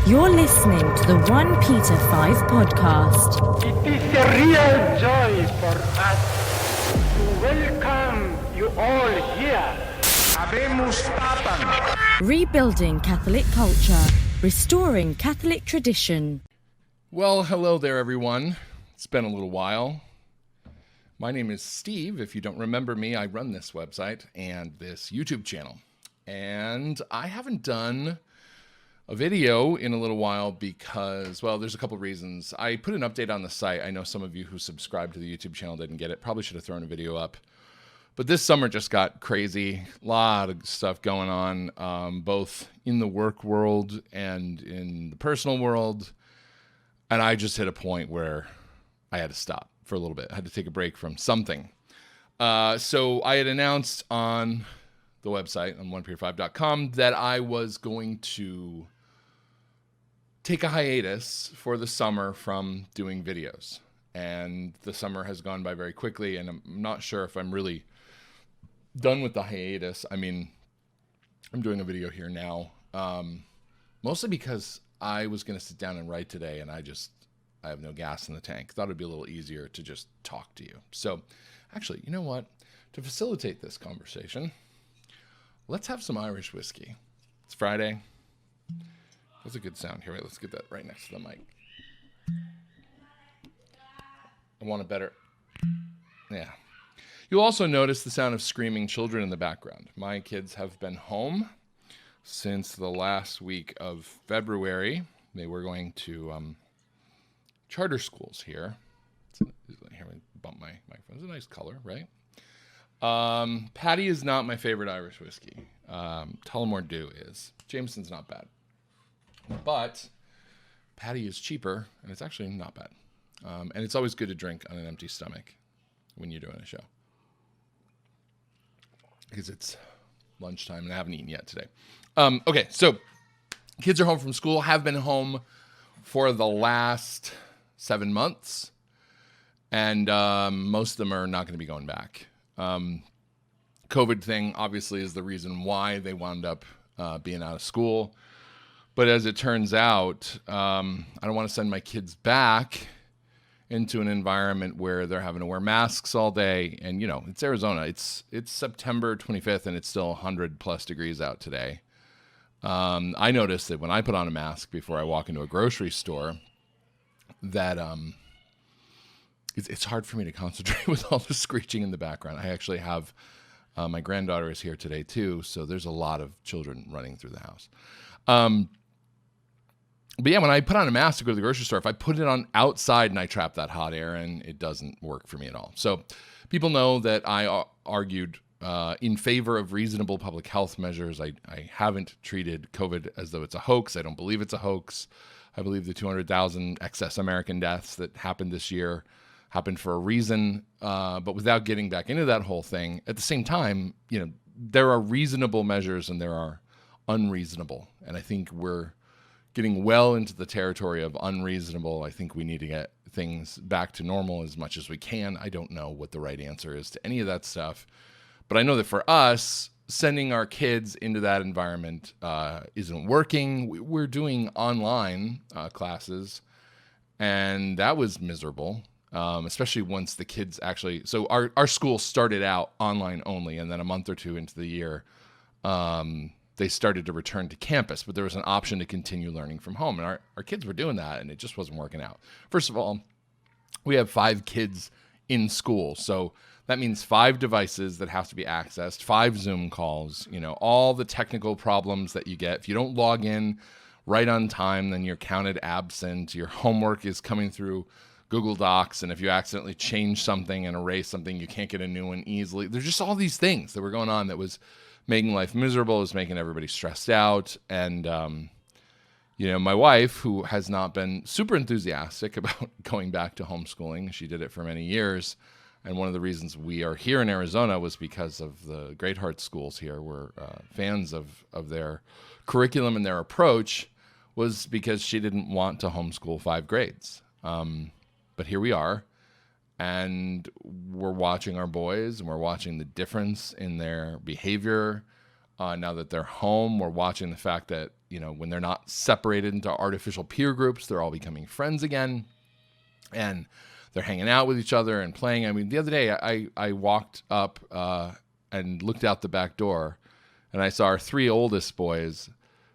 You're listening to the OnePeterFive podcast. It is a real joy for us to welcome you all here. Habemus Papam. Rebuilding Catholic culture, restoring Catholic tradition. Well, hello there, everyone. It's been a little while. My name is Steve. If you don't remember me, I run this website and this YouTube channel. And I haven't done a video in a little while because, well, there's a couple reasons. I put an update on the site. I know some of you who subscribe to the YouTube channel didn't get it. Probably should have thrown a video up. But this summer just got crazy. A lot of stuff going on, both in the work world and in the personal world. And I just hit a point where I had to stop for a little bit. I had to take a break from something. So I had announced on the website, on OnePeterFive.com, that I was going to take a hiatus for the summer from doing videos. And the summer has gone by very quickly, and I'm not sure if I'm really done with the hiatus. I mean, I'm doing a video here now, mostly because I was going to sit down and write today, and I have no gas in the tank. Thought it'd be a little easier to just talk to you. So actually, you know what? To facilitate this conversation, let's have some Irish whiskey. It's Friday. That's a good sound here. Wait, let's get that right next to the mic. I want a better... Yeah. You'll also notice the sound of screaming children in the background. My kids have been home since the last week of February. They were going to charter schools here. Here, let me bump my microphone. It's a nice color, right? Patty is not my favorite Irish whiskey. Tullamore Dew is. Jameson's not bad. But Patty is cheaper, and it's actually not bad. And it's always good to drink on an empty stomach when you're doing a show, because it's lunchtime and I haven't eaten yet today. Okay, so kids are home from school, have been home for the last 7 months, and most of them are not going to be going back. COVID thing obviously is the reason why they wound up being out of school. But as it turns out, I don't want to send my kids back into an environment where they're having to wear masks all day. And, you know, it's Arizona. It's September 25th, and it's still 100 plus degrees out today. I noticed that when I put on a mask before I walk into a grocery store, that it's hard for me to concentrate with all the screeching in the background. I actually have, my granddaughter is here today too, so there's a lot of children running through the house. But yeah, when I put on a mask to go to the grocery store, if I put it on outside and I trap that hot air, and it doesn't work for me at all. So people know that I argued in favor of reasonable public health measures. I haven't treated COVID as though it's a hoax. I don't believe it's a hoax. I believe the 200,000 excess American deaths that happened this year happened for a reason. But without getting back into that whole thing, at the same time, you know, there are reasonable measures and there are unreasonable. And I think we're getting well into the territory of unreasonable. I think we need to get things back to normal as much as we can. I don't know what the right answer is to any of that stuff, but I know that for us, sending our kids into that environment isn't working. We're doing online classes, and that was miserable, especially once the kids actually... So our school started out online only, and then a month or two into the year, they started to return to campus, but there was an option to continue learning from home. And our kids were doing that, and it just wasn't working out. First of all, we have 5 kids in school. So that means 5 devices that have to be accessed, 5 Zoom calls, you know, all the technical problems that you get. If you don't log in right on time, then you're counted absent. Your homework is coming through Google Docs. And if you accidentally change something and erase something, you can't get a new one easily. There's just all these things that were going on that was making life miserable, is making everybody stressed out. And, you know, my wife, who has not been super enthusiastic about going back to homeschooling, she did it for many years. And one of the reasons we are here in Arizona was because of the Great Heart schools here. We're fans of their curriculum and their approach, was because she didn't want to homeschool 5 grades. But here we are. And we're watching our boys, and we're watching the difference in their behavior now that they're home. We're watching the fact that when they're not separated into artificial peer groups, they're all becoming friends again, and they're hanging out with each other and playing. I mean, the other day I walked up and looked out the back door, and I saw our 3 oldest boys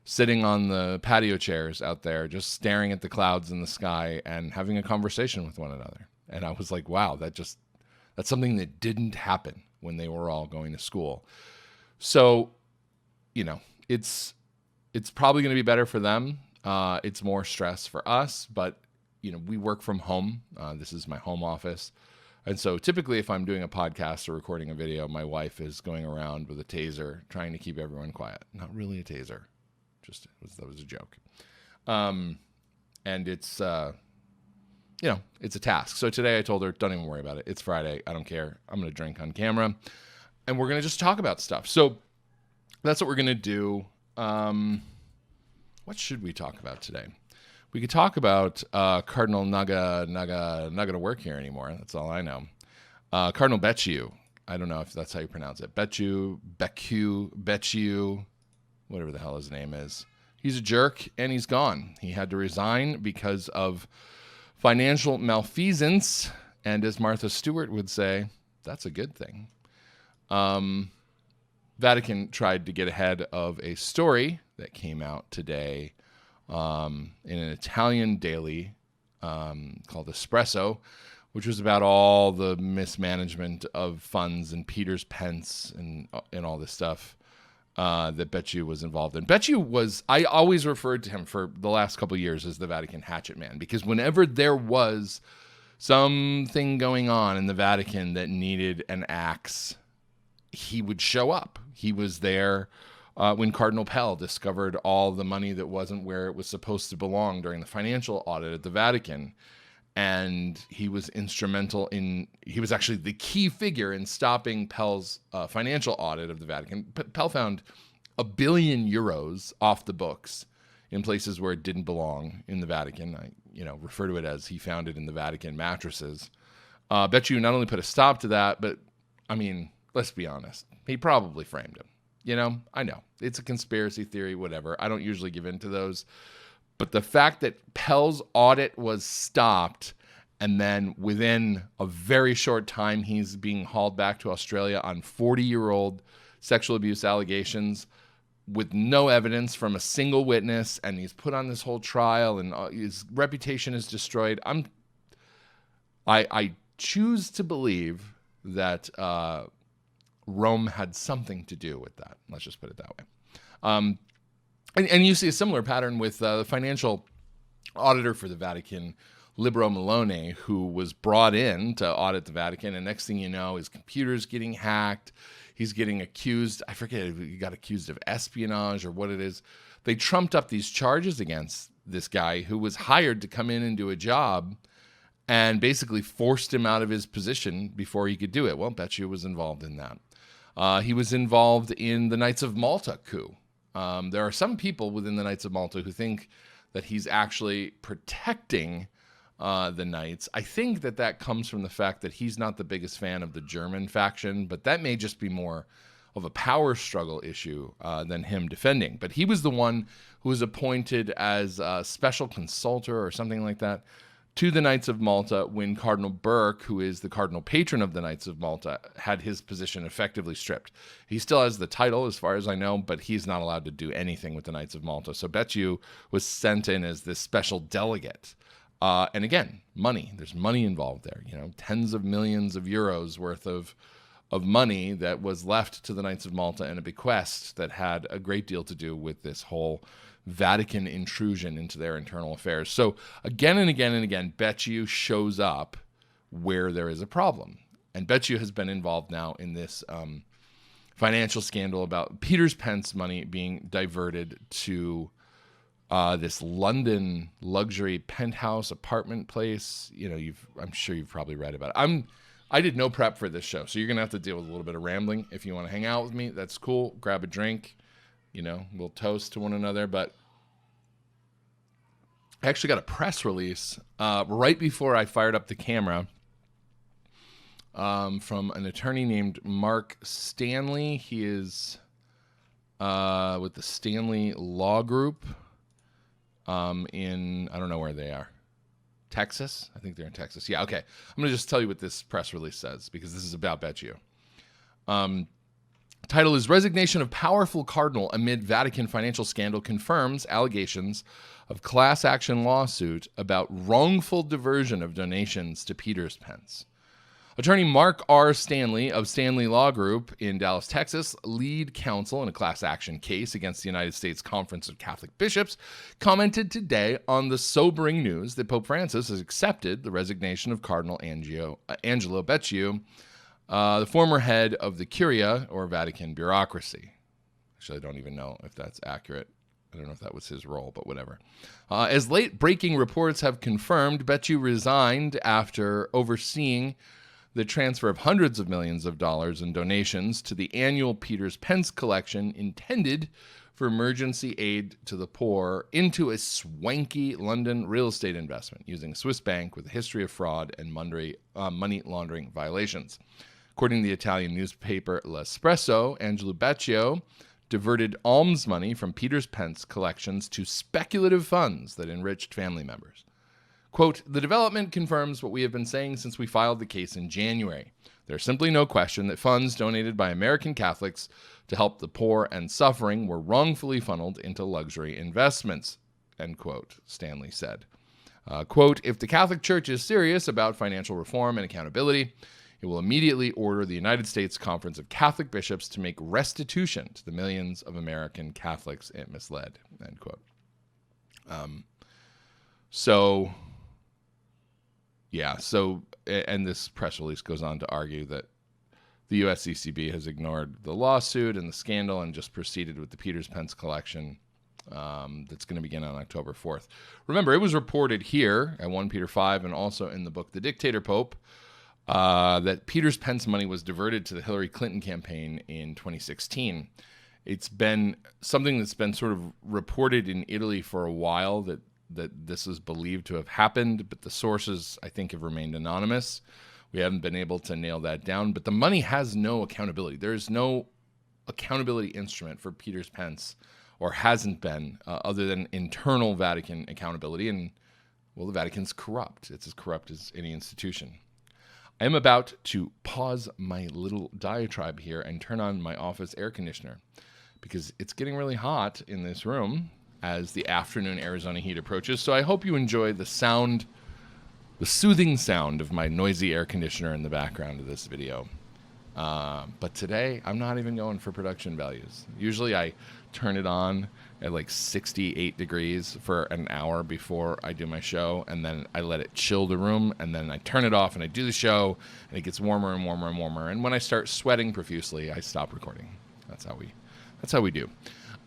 sitting on the patio chairs out there, just staring at the clouds in the sky and having a conversation with one another. And I was like, wow, that's something that didn't happen when they were all going to school. So, it's probably going to be better for them. It's more stress for us, but we work from home. This is my home office. And so typically if I'm doing a podcast or recording a video, my wife is going around with a taser trying to keep everyone quiet. Not really a taser. That was a joke. And it's, it's a task. So today I told her, don't even worry about it. It's Friday. I don't care. I'm going to drink on camera and we're going to just talk about stuff. So that's what we're going to do. What should we talk about today? We could talk about Cardinal not going to work here anymore. That's all I know. Cardinal Becciu. I don't know if that's how you pronounce it. Becciu, whatever the hell his name is. He's a jerk, and he's gone. He had to resign because of financial malfeasance, and as Martha Stewart would say, that's a good thing. Vatican tried to get ahead of a story that came out today in an Italian daily called Espresso, which was about all the mismanagement of funds and Peter's pence and all this stuff. That Becciu was involved in. I always referred to him for the last couple of years as the Vatican hatchet man, because whenever there was something going on in the Vatican that needed an axe, he would show up. He was there when Cardinal Pell discovered all the money that wasn't where it was supposed to belong during the financial audit at the Vatican. And he was he was actually the key figure in stopping Pell's financial audit of the Vatican. Pell found €1 billion off the books in places where it didn't belong in the Vatican. I refer to it as he found it in the Vatican mattresses. Becciu not only put a stop to that, but I mean, let's be honest, he probably framed him. I know it's a conspiracy theory, whatever. I don't usually give in to those. But the fact that Pell's audit was stopped, and then within a very short time, he's being hauled back to Australia on 40-year-old sexual abuse allegations with no evidence from a single witness, and he's put on this whole trial, and his reputation is destroyed. I choose to believe that Rome had something to do with that. Let's just put it that way. And you see a similar pattern with the financial auditor for the Vatican, Libero Malone, who was brought in to audit the Vatican. And next thing you know, his computer's getting hacked. He's getting accused. I forget if he got accused of espionage or what it is. They trumped up these charges against this guy who was hired to come in and do a job and basically forced him out of his position before he could do it. Well, Becciu was involved in that. He was involved in the Knights of Malta coup. There are some people within the Knights of Malta who think that he's actually protecting the Knights. I think that comes from the fact that he's not the biggest fan of the German faction, but that may just be more of a power struggle issue than him defending. But he was the one who was appointed as a special consultor or something like that to the Knights of Malta when Cardinal Burke, who is the cardinal patron of the Knights of Malta, had his position effectively stripped. He still has the title, as far as I know, but he's not allowed to do anything with the Knights of Malta. So Becciu was sent in as this special delegate. And again, money. There's money involved there. Tens of millions of euros worth of money that was left to the Knights of Malta in a bequest that had a great deal to do with this whole Vatican intrusion into their internal affairs. So again and again and again, Becciu shows up where there is a problem. And Becciu has been involved now in this financial scandal about Peter's pence money being diverted to this London luxury penthouse apartment place. I'm sure you've probably read about it. I did no prep for this show, so you're going to have to deal with a little bit of rambling. If you want to hang out with me, that's cool. Grab a drink. We'll toast to one another. But I actually got a press release right before I fired up the camera from an attorney named Mark Stanley. He is with the Stanley Law Group in, I don't know where they are. Texas? I think they're in Texas. Yeah, okay. I'm going to just tell you what this press release says, because this is about Becciu. Title is Resignation of Powerful Cardinal Amid Vatican Financial Scandal Confirms Allegations of Class Action Lawsuit About Wrongful Diversion of Donations to Peter's Pence. Attorney Mark R. Stanley of Stanley Law Group in Dallas, Texas, lead counsel in a class action case against the United States Conference of Catholic Bishops, commented today on the sobering news that Pope Francis has accepted the resignation of Cardinal Angelo Becciu, the former head of the Curia, or Vatican bureaucracy. Actually, I don't even know if that's accurate. I don't know if that was his role, but whatever. As late-breaking reports have confirmed, Becciu resigned after overseeing the transfer of hundreds of millions of dollars in donations to the annual Peter's Pence collection intended for emergency aid to the poor into a swanky London real estate investment using a Swiss bank with a history of fraud and money laundering violations. According to the Italian newspaper L'Espresso, Angelo Becciu diverted alms money from Peter's Pence collections to speculative funds that enriched family members. Quote, the development confirms what we have been saying since we filed the case in January. There's simply no question that funds donated by American Catholics to help the poor and suffering were wrongfully funneled into luxury investments, end quote, Stanley said. Quote, if the Catholic Church is serious about financial reform and accountability, it will immediately order the United States Conference of Catholic Bishops to make restitution to the millions of American Catholics it misled, end quote. And this press release goes on to argue that the USCCB has ignored the lawsuit and the scandal and just proceeded with the Peter's Pence collection that's going to begin on October 4th. Remember, it was reported here at OnePeterFive and also in the book The Dictator Pope that Peter's Pence money was diverted to the Hillary Clinton campaign in 2016. It's been something that's been sort of reported in Italy for a while that this is believed to have happened, but the sources, I think, have remained anonymous. We haven't been able to nail that down, but the money has no accountability. There's no accountability instrument for Peter's Pence, or hasn't been, other than internal Vatican accountability. And, well, the Vatican's corrupt. It's as corrupt as any institution. I am about to pause my little diatribe here and turn on my office air conditioner because it's getting really hot in this room as the afternoon Arizona heat approaches. So I hope you enjoy the sound, the soothing sound of my noisy air conditioner in the background of this video. But today, I'm not even going for production values. Usually I turn it on at like 68 degrees for an hour before I do my show, and then I let it chill the room, and then I turn it off and I do the show, and it gets warmer and warmer and warmer. And when I start sweating profusely, I stop recording. That's how we do.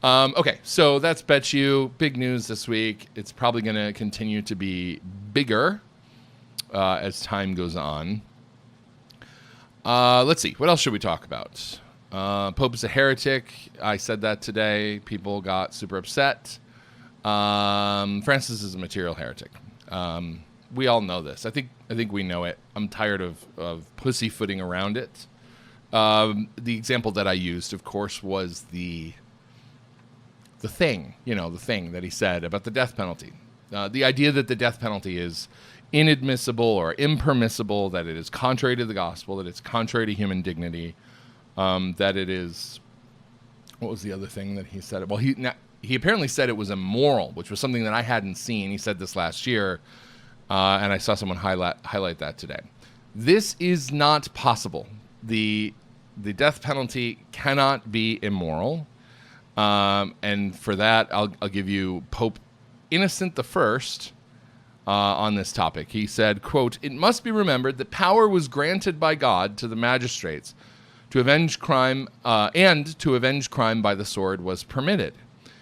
Okay, so that's Becciu. Big news this week. It's probably going to continue to be bigger as time goes on. Let's see. What else should we talk about? Pope is a heretic. I said that today. People got super upset. Francis is a material heretic. We all know this. I think we know it. I'm tired of pussyfooting around it. The example that I used, of course, was the thing that he said about the death penalty. The idea that the death penalty is inadmissible or impermissible, that it is contrary to the gospel, that it's contrary to human dignity, that it is, what was the other thing that he said? Well, he apparently said it was immoral, which was something that I hadn't seen. He said this last year, and I saw someone highlight that today. This is not possible. The death penalty cannot be immoral. And for that, I'll give you Pope Innocent I on this topic. He said, quote, it must be remembered that power was granted by God to the magistrates to avenge crime, and to avenge crime by the sword was permitted.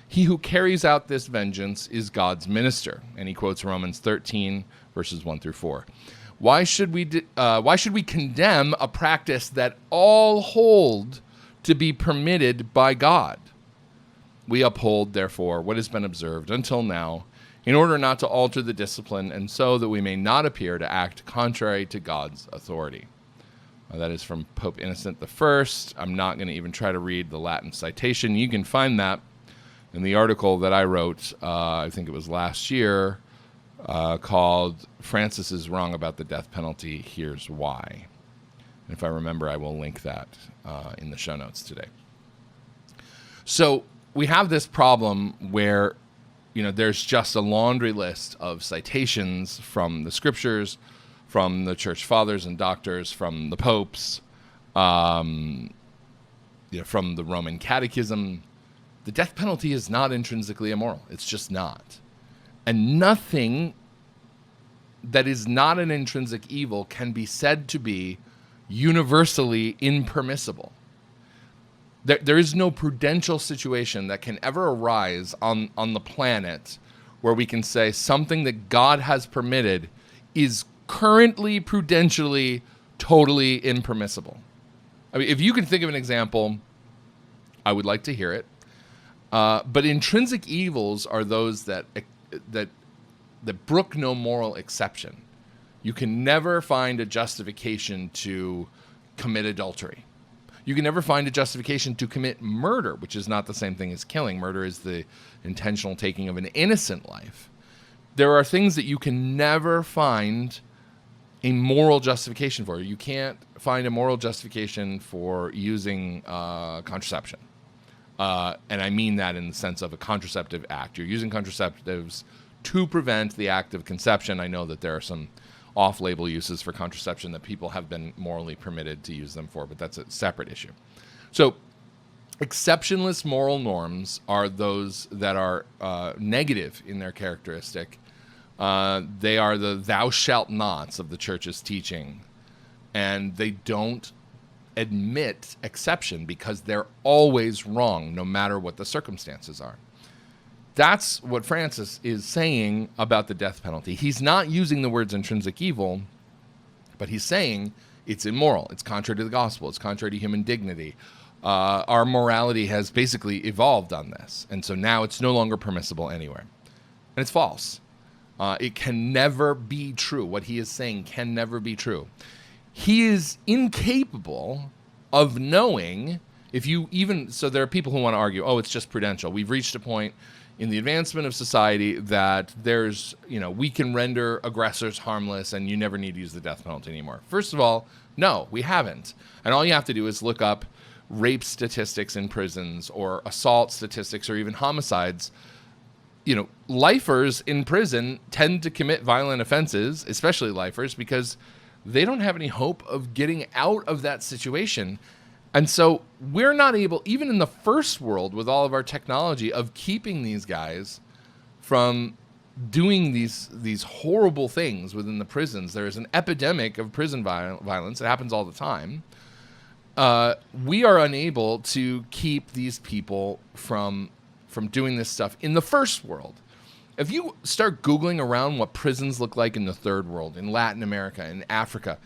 He who carries out this vengeance is God's minister. And he quotes Romans 13, verses 1 through 4. Why should we condemn a practice that all hold to be permitted by God? We uphold, therefore, what has been observed until now, in order not to alter the discipline, and so that we may not appear to act contrary to God's authority. That is from Pope Innocent I. I'm not going to even try to read the Latin citation. You can find that in the article that I wrote, I think it was last year, called Francis is Wrong About the Death Penalty, Here's Why. And if I remember, I will link that in the show notes today. So we have this problem where, there's just a laundry list of citations from the scriptures, from the church fathers and doctors, from the popes, from the Roman Catechism. The death penalty is not intrinsically immoral. It's just not. And nothing that is not an intrinsic evil can be said to be universally impermissible. There is no prudential situation that can ever arise on the planet where we can say something that God has permitted is currently prudentially totally impermissible. I mean, if you can think of an example, I would like to hear it. But intrinsic evils are those that brook no moral exception. You can never find a justification to commit adultery. You can never find a justification to commit murder, which is not the same thing as killing. Murder is the intentional taking of an innocent life. There are things that you can never find a moral justification for. You can't find a moral justification for using contraception. And I mean that in the sense of a contraceptive act. You're using contraceptives to prevent the act of conception. I know that there are some off-label uses for contraception that people have been morally permitted to use them for, but that's a separate issue. So exceptionless moral norms are those that are negative in their characteristic. They are the thou shalt nots of the church's teaching, and they don't admit exception because they're always wrong no matter what the circumstances are. That's what Francis is saying about the death penalty. He's not using the words intrinsic evil, but he's saying it's immoral. It's contrary to the gospel. It's contrary to human dignity. Our morality has basically evolved on this, and so now it's no longer permissible anywhere. And it's false. It can never be true. What he is saying can never be true. He is incapable of knowing so there are people who want to argue, it's just prudential. We've reached a point in the advancement of society that we can render aggressors harmless and you never need to use the death penalty anymore. First of all, no, we haven't. And all you have to do is look up rape statistics in prisons or assault statistics or even homicides. Lifers in prison tend to commit violent offenses, especially lifers, because they don't have any hope of getting out of that situation. And so we're not able, even in the first world with all of our technology, of keeping these guys from doing these horrible things within the prisons. There is an epidemic of prison violence. It happens all the time. We are unable to keep these people from doing this stuff in the first world. If you start Googling around what prisons look like in the third world, in Latin America, in Africa,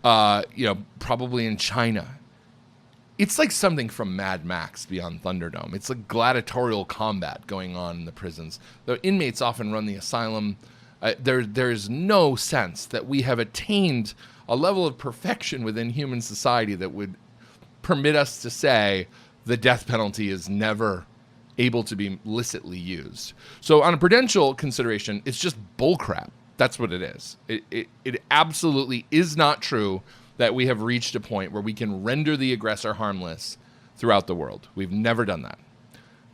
probably in China, it's like something from Mad Max Beyond Thunderdome. It's like gladiatorial combat going on in the prisons. The inmates often run the asylum. There's no sense that we have attained a level of perfection within human society that would permit us to say the death penalty is never able to be licitly used. So on a prudential consideration, it's just bullcrap. That's what it is. It absolutely is not true that we have reached a point where we can render the aggressor harmless throughout the world. We've never done that.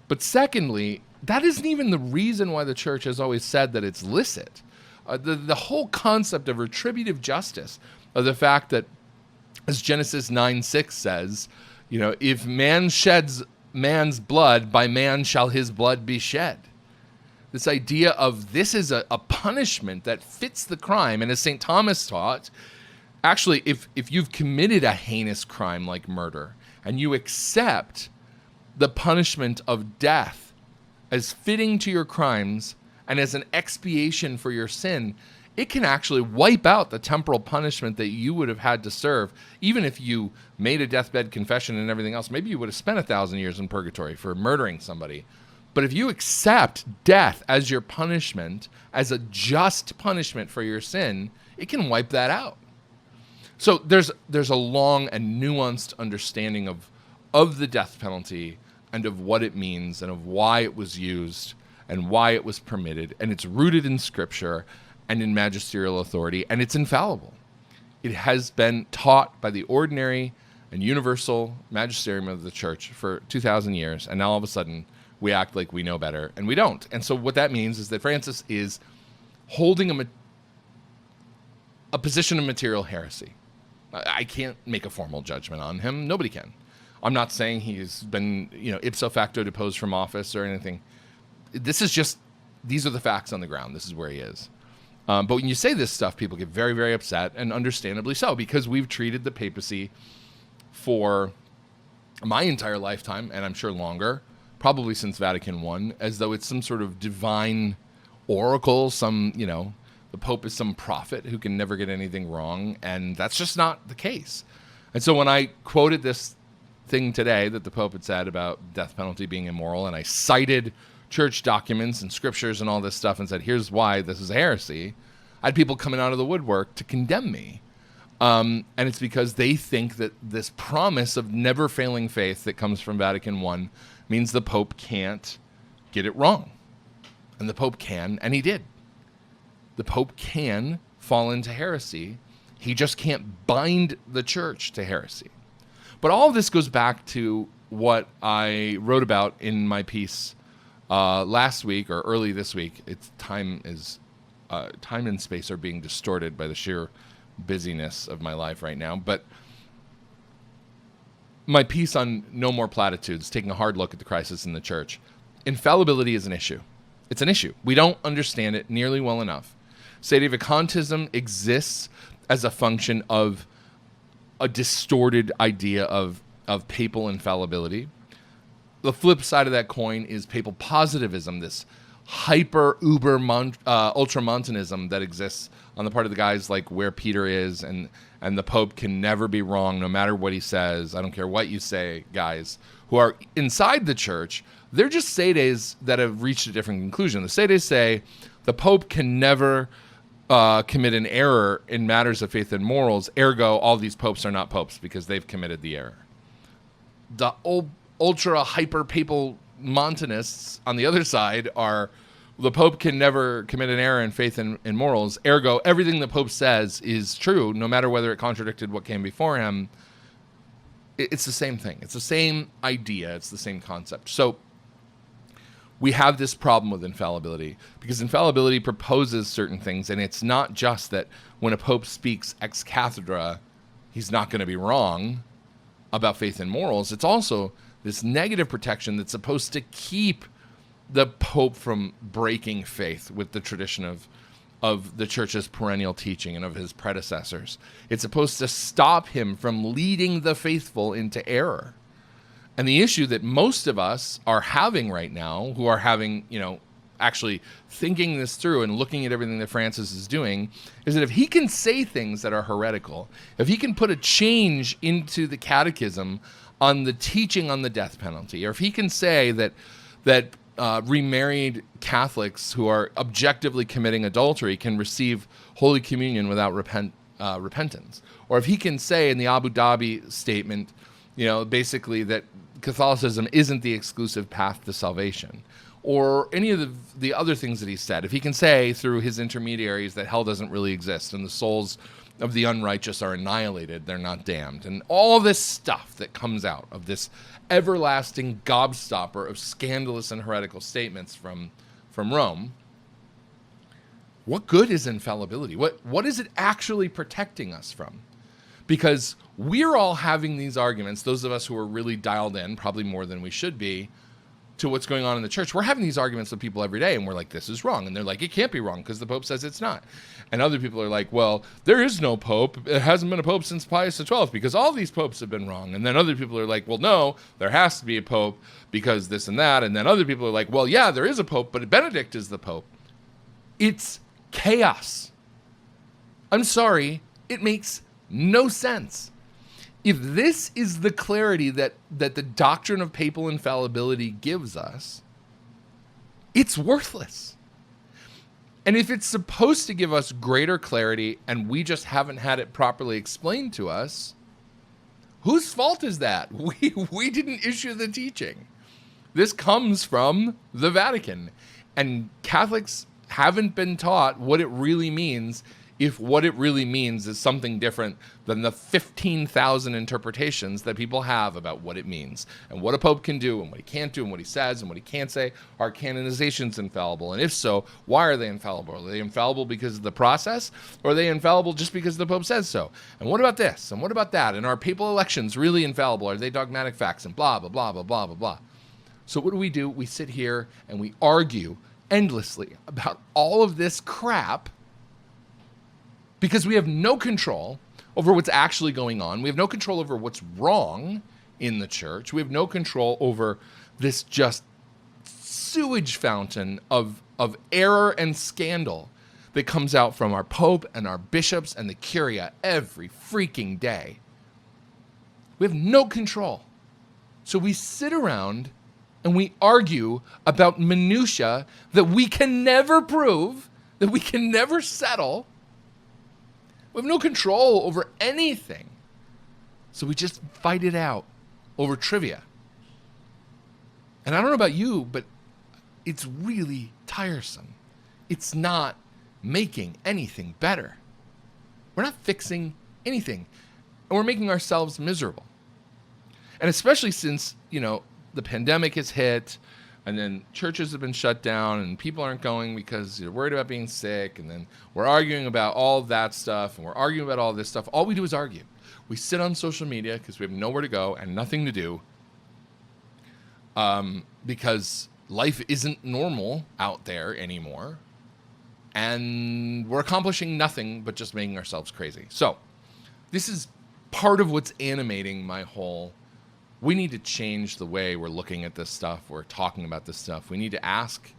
But secondly, that isn't even the reason why the church has always said that it's licit. The whole concept of retributive justice, of the fact that, as Genesis 9:6 says, if man sheds man's blood, by man shall his blood be shed. This idea of this is a punishment that fits the crime. And as St. Thomas taught, actually, if you've committed a heinous crime like murder and you accept the punishment of death as fitting to your crimes and as an expiation for your sin, it can actually wipe out the temporal punishment that you would have had to serve. Even if you made a deathbed confession and everything else, maybe you would have spent 1,000 years in purgatory for murdering somebody. But if you accept death as your punishment, as a just punishment for your sin, it can wipe that out. So there's a long and nuanced understanding of the death penalty and of what it means and of why it was used and why it was permitted. And it's rooted in Scripture and in magisterial authority, and it's infallible. It has been taught by the ordinary and universal magisterium of the church for 2,000 years, and now all of a sudden we act like we know better, and we don't. And so what that means is that Francis is holding a position of material heresy. I can't make a formal judgment on him. Nobody can. I'm not saying he's been, ipso facto deposed from office or anything. These are the facts on the ground. This is where he is. But when you say this stuff, people get very, very upset, and understandably so, because we've treated the papacy for my entire lifetime, and I'm sure longer, probably since Vatican I, as though it's some sort of divine oracle, the Pope is some prophet who can never get anything wrong, and that's just not the case. And so when I quoted this thing today that the Pope had said about death penalty being immoral, and I cited church documents and scriptures and all this stuff and said, here's why this is a heresy, I had people coming out of the woodwork to condemn me. And it's because they think that this promise of never failing faith that comes from Vatican I means the Pope can't get it wrong. And the Pope can, and he did. The Pope can fall into heresy. He just can't bind the church to heresy. But all of this goes back to what I wrote about in my piece last week or early this week. Time and space are being distorted by the sheer busyness of my life right now. But my piece on No More Platitudes, taking a hard look at the crisis in the church. Infallibility is an issue. It's an issue. We don't understand it nearly well enough. Sedevacantism exists as a function of a distorted idea of papal infallibility. The flip side of that coin is papal positivism, this ultramontanism that exists on the part of the guys like where Peter is, and the Pope can never be wrong no matter what he says. I don't care what you say, guys, who are inside the church. They're just sedes that have reached a different conclusion. The sedes say the Pope can never commit an error in matters of faith and morals, ergo all these popes are not popes because they've committed the error. The ultra hyper papal Montanists on the other side are the Pope can never commit an error in faith and morals, ergo everything the Pope says is true no matter whether it contradicted what came before him. It's the same thing. It's the same idea. It's the same concept. So we have this problem with infallibility because infallibility proposes certain things, and it's not just that when a Pope speaks ex cathedra, he's not going to be wrong about faith and morals. It's also this negative protection that's supposed to keep the Pope from breaking faith with the tradition of the Church's perennial teaching and of his predecessors. It's supposed to stop him from leading the faithful into error. And the issue that most of us are having right now, who are having, actually thinking this through and looking at everything that Francis is doing, is that if he can say things that are heretical, if he can put a change into the catechism on the teaching on the death penalty, or if he can say that remarried Catholics who are objectively committing adultery can receive Holy Communion without repentance, or if he can say in the Abu Dhabi statement, basically that Catholicism isn't the exclusive path to salvation, or any of the other things that he said, if he can say through his intermediaries that hell doesn't really exist and the souls of the unrighteous are annihilated, they're not damned, and all this stuff that comes out of this everlasting gobstopper of scandalous and heretical statements from Rome, what good is infallibility? What is it actually protecting us from? Because we're all having these arguments, those of us who are really dialed in, probably more than we should be, to what's going on in the church. We're having these arguments with people every day, and we're like, this is wrong. And they're like, it can't be wrong because the Pope says it's not. And other people are like, well, there is no Pope. It hasn't been a Pope since Pius XII because all these popes have been wrong. And then other people are like, well, no, there has to be a Pope because this and that. And then other people are like, well, yeah, there is a Pope, but Benedict is the Pope. It's chaos. I'm sorry, it makes no sense. If this is the clarity that the doctrine of papal infallibility gives us, it's worthless. And if it's supposed to give us greater clarity and we just haven't had it properly explained to us, whose fault is that? We didn't issue the teaching. This comes from the Vatican. And Catholics haven't been taught what it really means, if what it really means is something different than the 15,000 interpretations that people have about what it means and what a pope can do and what he can't do and what he says and what he can't say. Are canonizations infallible? And if so, why are they infallible? Are they infallible because of the process, or are they infallible just because the pope says so? And what about this? And what about that? And are papal elections really infallible? Are they dogmatic facts? And blah, blah, blah, blah, blah, blah, blah. So what do? We sit here and we argue endlessly about all of this crap because we have no control over what's actually going on. We have no control over what's wrong in the church. We have no control over this just sewage fountain of error and scandal that comes out from our pope and our bishops and the curia every freaking day. We have no control. So we sit around and we argue about minutia that we can never prove, that we can never settle. We have no control over anything. So we just fight it out over trivia. And I don't know about you, but it's really tiresome. It's not making anything better. We're not fixing anything. And we're making ourselves miserable. And especially since, the pandemic has hit, and then churches have been shut down, and people aren't going because they're worried about being sick, and then we're arguing about all of that stuff, and we're arguing about all this stuff. All we do is argue. We sit on social media because we have nowhere to go and nothing to do, because life isn't normal out there anymore, and we're accomplishing nothing but just making ourselves crazy. So this is part of what's animating my whole. We need to change the way we're looking at this stuff. We're talking about this stuff. We need to ask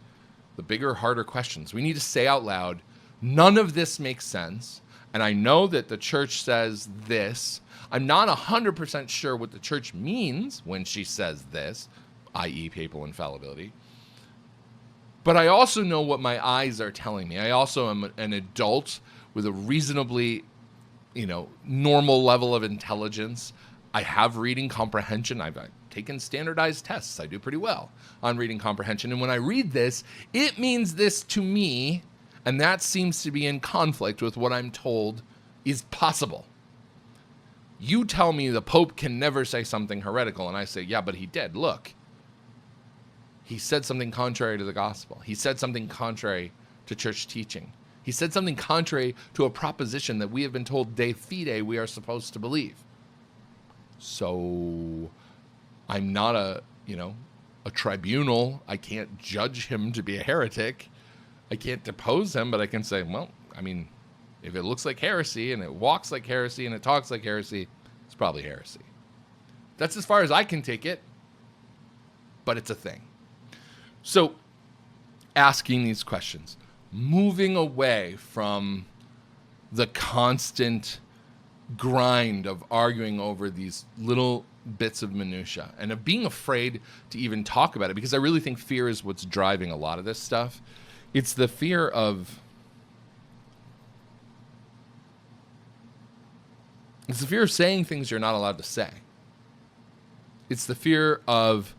the bigger, harder questions. We need to say out loud, none of this makes sense. And I know that the church says this. I'm not 100% sure what the church means when she says this, i.e. papal infallibility. But I also know what my eyes are telling me. I also am an adult with a reasonably, normal level of intelligence. I have reading comprehension. I've taken standardized tests. I do pretty well on reading comprehension. And when I read this, it means this to me, and that seems to be in conflict with what I'm told is possible. You tell me the Pope can never say something heretical, and I say, yeah, but he did. Look, he said something contrary to the gospel. He said something contrary to church teaching. He said something contrary to a proposition that we have been told de fide we are supposed to believe. So I'm not a tribunal. I can't judge him to be a heretic. I can't depose him, but I can say, if it looks like heresy and it walks like heresy and it talks like heresy, it's probably heresy. That's as far as I can take it, but it's a thing. So asking these questions, moving away from the constant grind of arguing over these little bits of minutia and of being afraid to even talk about it, because I really think fear is what's driving a lot of this stuff. It's the fear of saying things you're not allowed to say. It's the fear of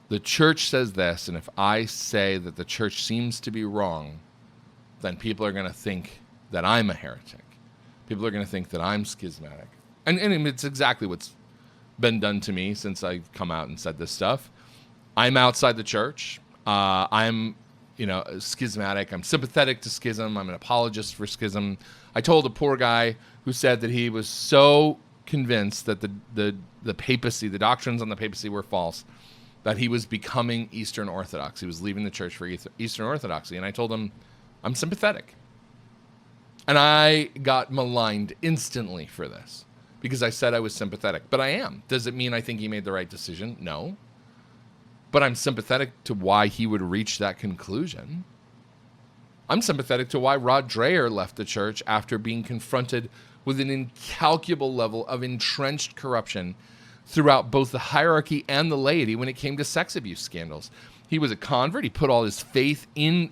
the church says this, and if I say that the church seems to be wrong, then people are going to think that I'm a heretic. People are going to think that I'm schismatic. And it's exactly what's been done to me since I've come out and said this stuff. I'm outside the church. I'm, schismatic. I'm sympathetic to schism. I'm an apologist for schism. I told a poor guy who said that he was so convinced that the papacy, the doctrines on the papacy were false, that he was becoming Eastern Orthodox. He was leaving the church for Eastern Orthodoxy. And I told him, I'm sympathetic. And I got maligned instantly for this because I said I was sympathetic. But I am. Does it mean I think he made the right decision? No. But I'm sympathetic to why he would reach that conclusion. I'm sympathetic to why Rod Dreher left the church after being confronted with an incalculable level of entrenched corruption throughout both the hierarchy and the laity when it came to sex abuse scandals. He was a convert. He put all his faith in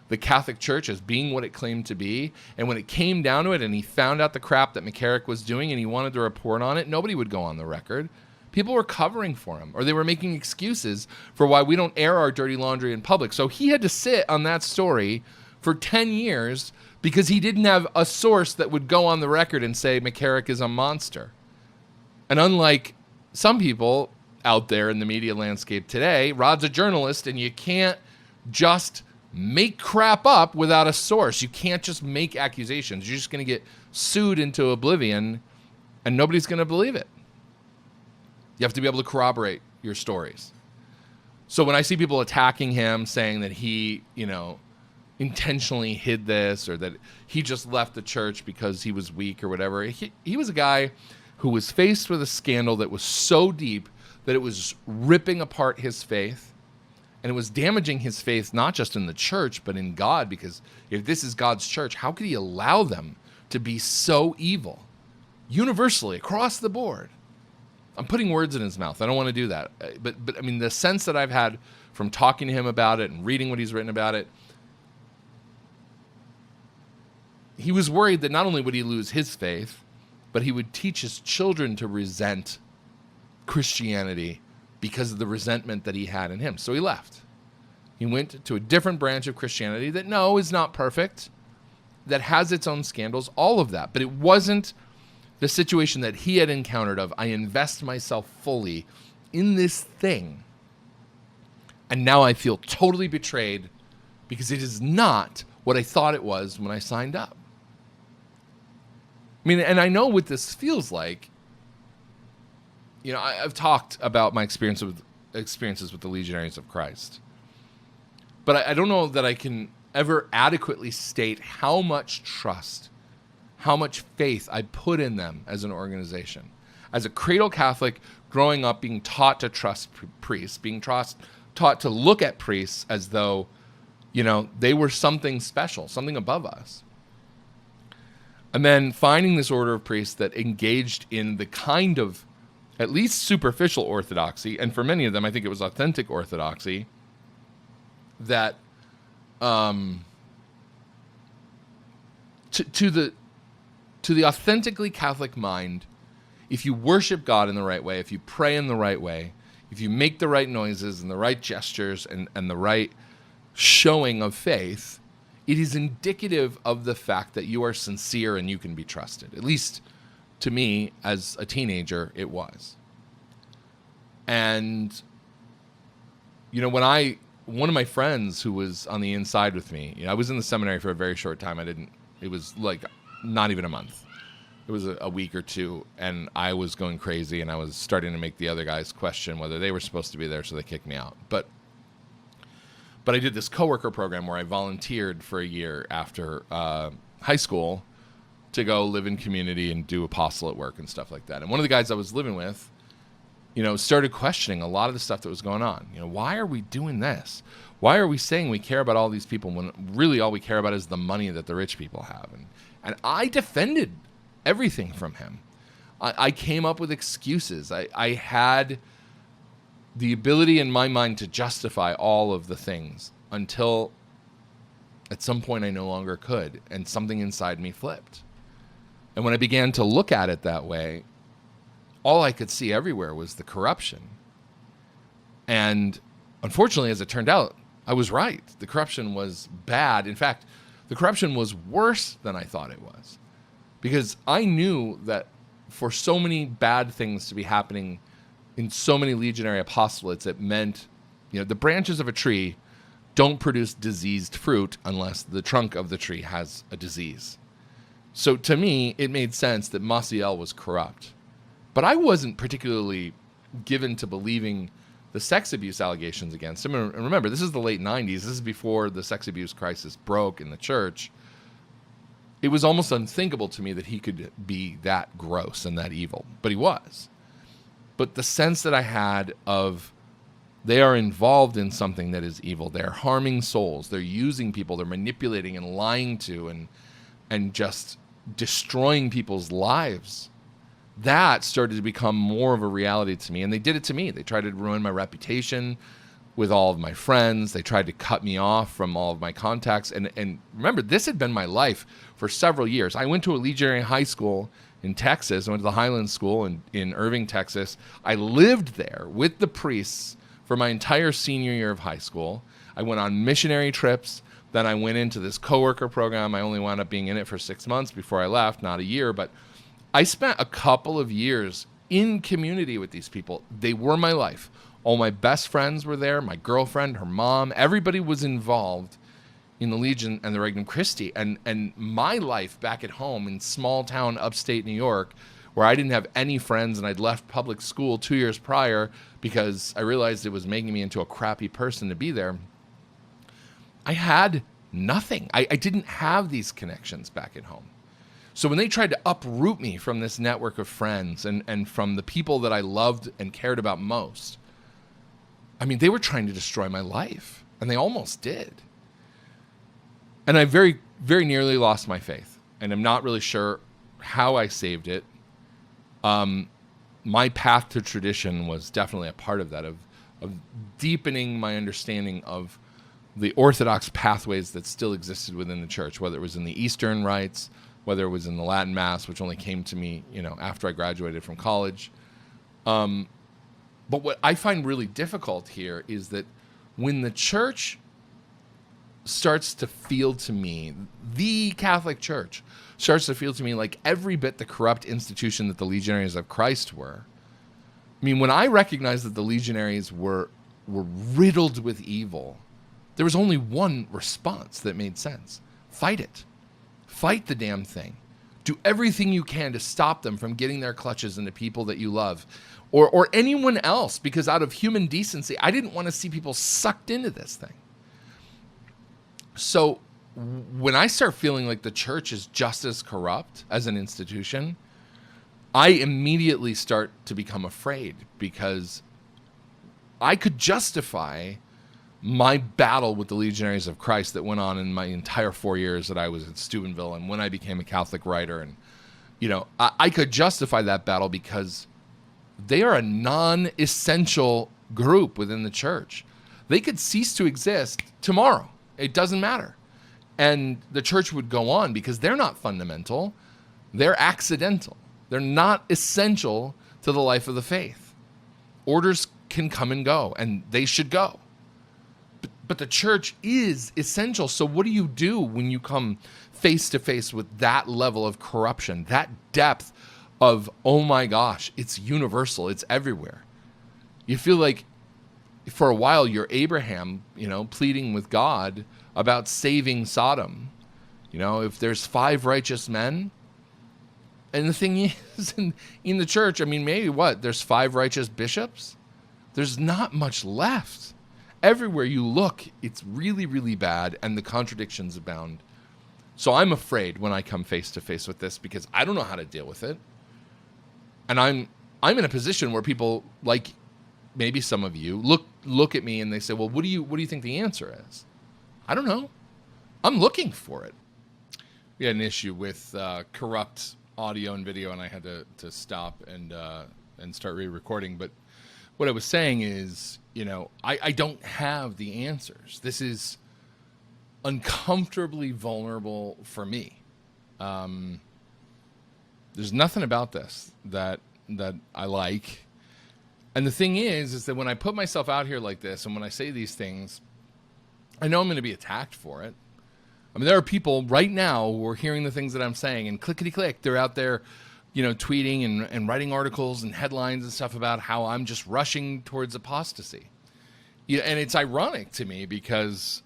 the Catholic Church as being what it claimed to be. And when it came down to it and he found out the crap that McCarrick was doing and he wanted to report on it, nobody would go on the record. People were covering for him, or they were making excuses for why we don't air our dirty laundry in public. So he had to sit on that story for 10 years because he didn't have a source that would go on the record and say McCarrick is a monster. And unlike some people out there in the media landscape today, Rod's a journalist, and you can't just make crap up without a source. You can't just make accusations. You're just going to get sued into oblivion, and nobody's going to believe it. You have to be able to corroborate your stories. So when I see people attacking him, saying that he, intentionally hid this, or that he just left the church because he was weak or whatever, he was a guy who was faced with a scandal that was so deep that it was ripping apart his faith, and it was damaging his faith not just in the church, but in God, because if this is God's church, how could he allow them to be so evil? Universally, across the board. I'm putting words in his mouth. I don't want to do that. But I mean, the sense that I've had from talking to him about it and reading what he's written about it, he was worried that not only would he lose his faith, but he would teach his children to resent Christianity because of the resentment that he had in him. So he left. He went to a different branch of Christianity that, no, is not perfect, that has its own scandals, all of that. But it wasn't the situation that he had encountered of, I invest myself fully in this thing, and now I feel totally betrayed because it is not what I thought it was when I signed up. I mean, and I know what this feels like. I've talked about my experiences with the Legionaries of Christ, but I don't know that I can ever adequately state how much trust, how much faith I put in them as an organization. As a cradle Catholic, growing up, being taught to trust priests, being taught to look at priests as though, they were something special, something above us. And then finding this order of priests that engaged in the kind of at least superficial orthodoxy, and for many of them, I think it was authentic orthodoxy, that to the authentically Catholic mind, if you worship God in the right way, if you pray in the right way, if you make the right noises and the right gestures and the right showing of faith, it is indicative of the fact that you are sincere and you can be trusted. At least to me, as a teenager, it was. And, one of my friends who was on the inside with me, I was in the seminary for a very short time. It was like not even a month. It was a week or two, and I was going crazy, and I was starting to make the other guys question whether they were supposed to be there, so they kicked me out. But I did this coworker program where I volunteered for a year after high school to go live in community and do apostolate work and stuff like that. And one of the guys I was living with, started questioning a lot of the stuff that was going on. Why are we doing this? Why are we saying we care about all these people when really all we care about is the money that the rich people have? And I defended everything from him. I came up with excuses. I had the ability in my mind to justify all of the things until at some point I no longer could, and something inside me flipped. And when I began to look at it that way, all I could see everywhere was the corruption. And unfortunately, as it turned out, I was right. The corruption was bad. In fact, the corruption was worse than I thought it was. Because I knew that for so many bad things to be happening in so many legionary apostolates, it meant, the branches of a tree don't produce diseased fruit unless the trunk of the tree has a disease. So to me, it made sense that Maciel was corrupt. But I wasn't particularly given to believing the sex abuse allegations against him. And remember, this is the late 90s. This is before the sex abuse crisis broke in the church. It was almost unthinkable to me that he could be that gross and that evil. But he was. But the sense that I had of they are involved in something that is evil. They're harming souls. They're using people. They're manipulating and lying to and just destroying people's lives. That started to become more of a reality to me. And they did it to me. They tried to ruin my reputation. with all of my friends. They tried to cut me off from all of my contacts. And remember, this had been my life for several years. I went to a Legionary high school in Texas. I went to the Highland School in Irving, Texas. I lived there with the priests for my entire senior year of high school. I went on missionary trips. Then I went into this coworker program. I only wound up being in it for 6 months before I left, not a year. But I spent a couple of years in community with these people. They were my life. All my best friends were there, my girlfriend, her mom, everybody was involved in the Legion and the Regnum Christi. And my life back at home in small town upstate New York, where I didn't have any friends and I'd left public school 2 years prior because I realized it was making me into a crappy person to be there. I had nothing. I didn't have these connections back at home. So when they tried to uproot me from this network of friends and from the people that I loved and cared about most, I mean, they were trying to destroy my life, and they almost did. And I very, very nearly lost my faith, and I'm not really sure how I saved it. My path to tradition was definitely a part of that, of deepening my understanding of the Orthodox pathways that still existed within the church, whether it was in the Eastern rites, whether it was in the Latin Mass, which only came to me, after I graduated from college. But what I find really difficult here is that when the church starts to feel to me, the Catholic Church starts to feel to me like every bit the corrupt institution that the Legionaries of Christ were. I mean, when I recognized that the Legionaries were riddled with evil, there was only one response that made sense. Fight it. Fight the damn thing. Do everything you can to stop them from getting their clutches into people that you love or anyone else, because out of human decency, I didn't want to see people sucked into this thing. So when I start feeling like the church is just as corrupt as an institution, I immediately start to become afraid, because I could justify my battle with the Legionaries of Christ that went on in my entire 4 years that I was at Steubenville and when I became a Catholic writer. And, I could justify that battle because they are a non-essential group within the church. They could cease to exist tomorrow. It doesn't matter. And the church would go on because they're not fundamental. They're accidental. They're not essential to the life of the faith. Orders can come and go, and they should go. But the church is essential. So what do you do when you come face to face with that level of corruption, that depth of, oh my gosh, it's universal, it's everywhere? You feel like for a while you're Abraham, pleading with God about saving Sodom. If there's 5 righteous men, and the thing is, in the church, I mean, maybe there's 5 righteous bishops? There's not much left. Everywhere you look, it's really, really bad, and the contradictions abound. So I'm afraid when I come face to face with this, because I don't know how to deal with it. And I'm in a position where people, like maybe some of you, look at me and they say, well, what do you think the answer is? I don't know. I'm looking for it. We had an issue with corrupt audio and video, and I had to stop and start re-recording. But what I was saying is, I don't have the answers. This is uncomfortably vulnerable for me. There's nothing about this that I like. And the thing is that when I put myself out here like this, and when I say these things, I know I'm going to be attacked for it. I mean, there are people right now who are hearing the things that I'm saying, and clickety-click, they're out there, tweeting and writing articles and headlines and stuff about how I'm just rushing towards apostasy. And it's ironic to me because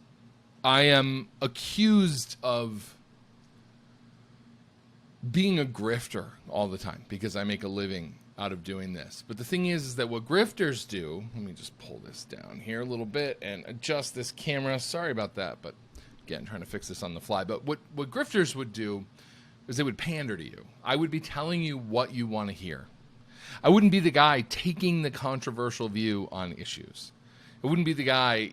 I am accused of being a grifter all the time because I make a living out of doing this. But the thing is that what grifters do, let me just pull this down here a little bit and adjust this camera. Sorry about that, but again, trying to fix this on the fly. But what grifters would do is they would pander to you. I would be telling you what you want to hear. I wouldn't be the guy taking the controversial view on issues. I wouldn't be the guy,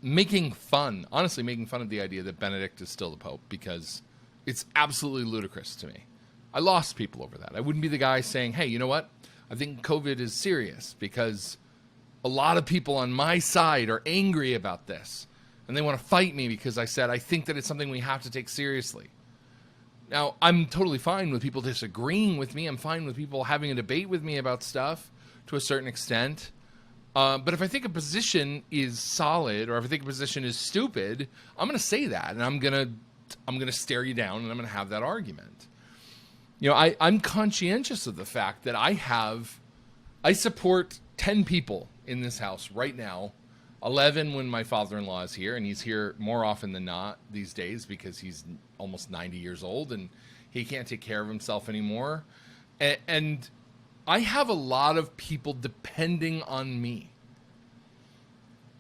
making fun of the idea that Benedict is still the Pope, because it's absolutely ludicrous to me. I lost people over that. I wouldn't be the guy saying, hey, you know what? I think COVID is serious, because a lot of people on my side are angry about this, and they want to fight me because I said I think that it's something we have to take seriously. Now, I'm totally fine with people disagreeing with me. I'm fine with people having a debate with me about stuff to a certain extent. But if I think a position is solid, or if I think a position is stupid, I'm going to say that, and I'm going to stare you down, and I'm going to have that argument. You know, I'm conscientious of the fact that I support 10 people in this house right now, 11 when my father-in-law is here, and he's here more often than not these days because he's almost 90 years old and he can't take care of himself anymore. And I have a lot of people depending on me.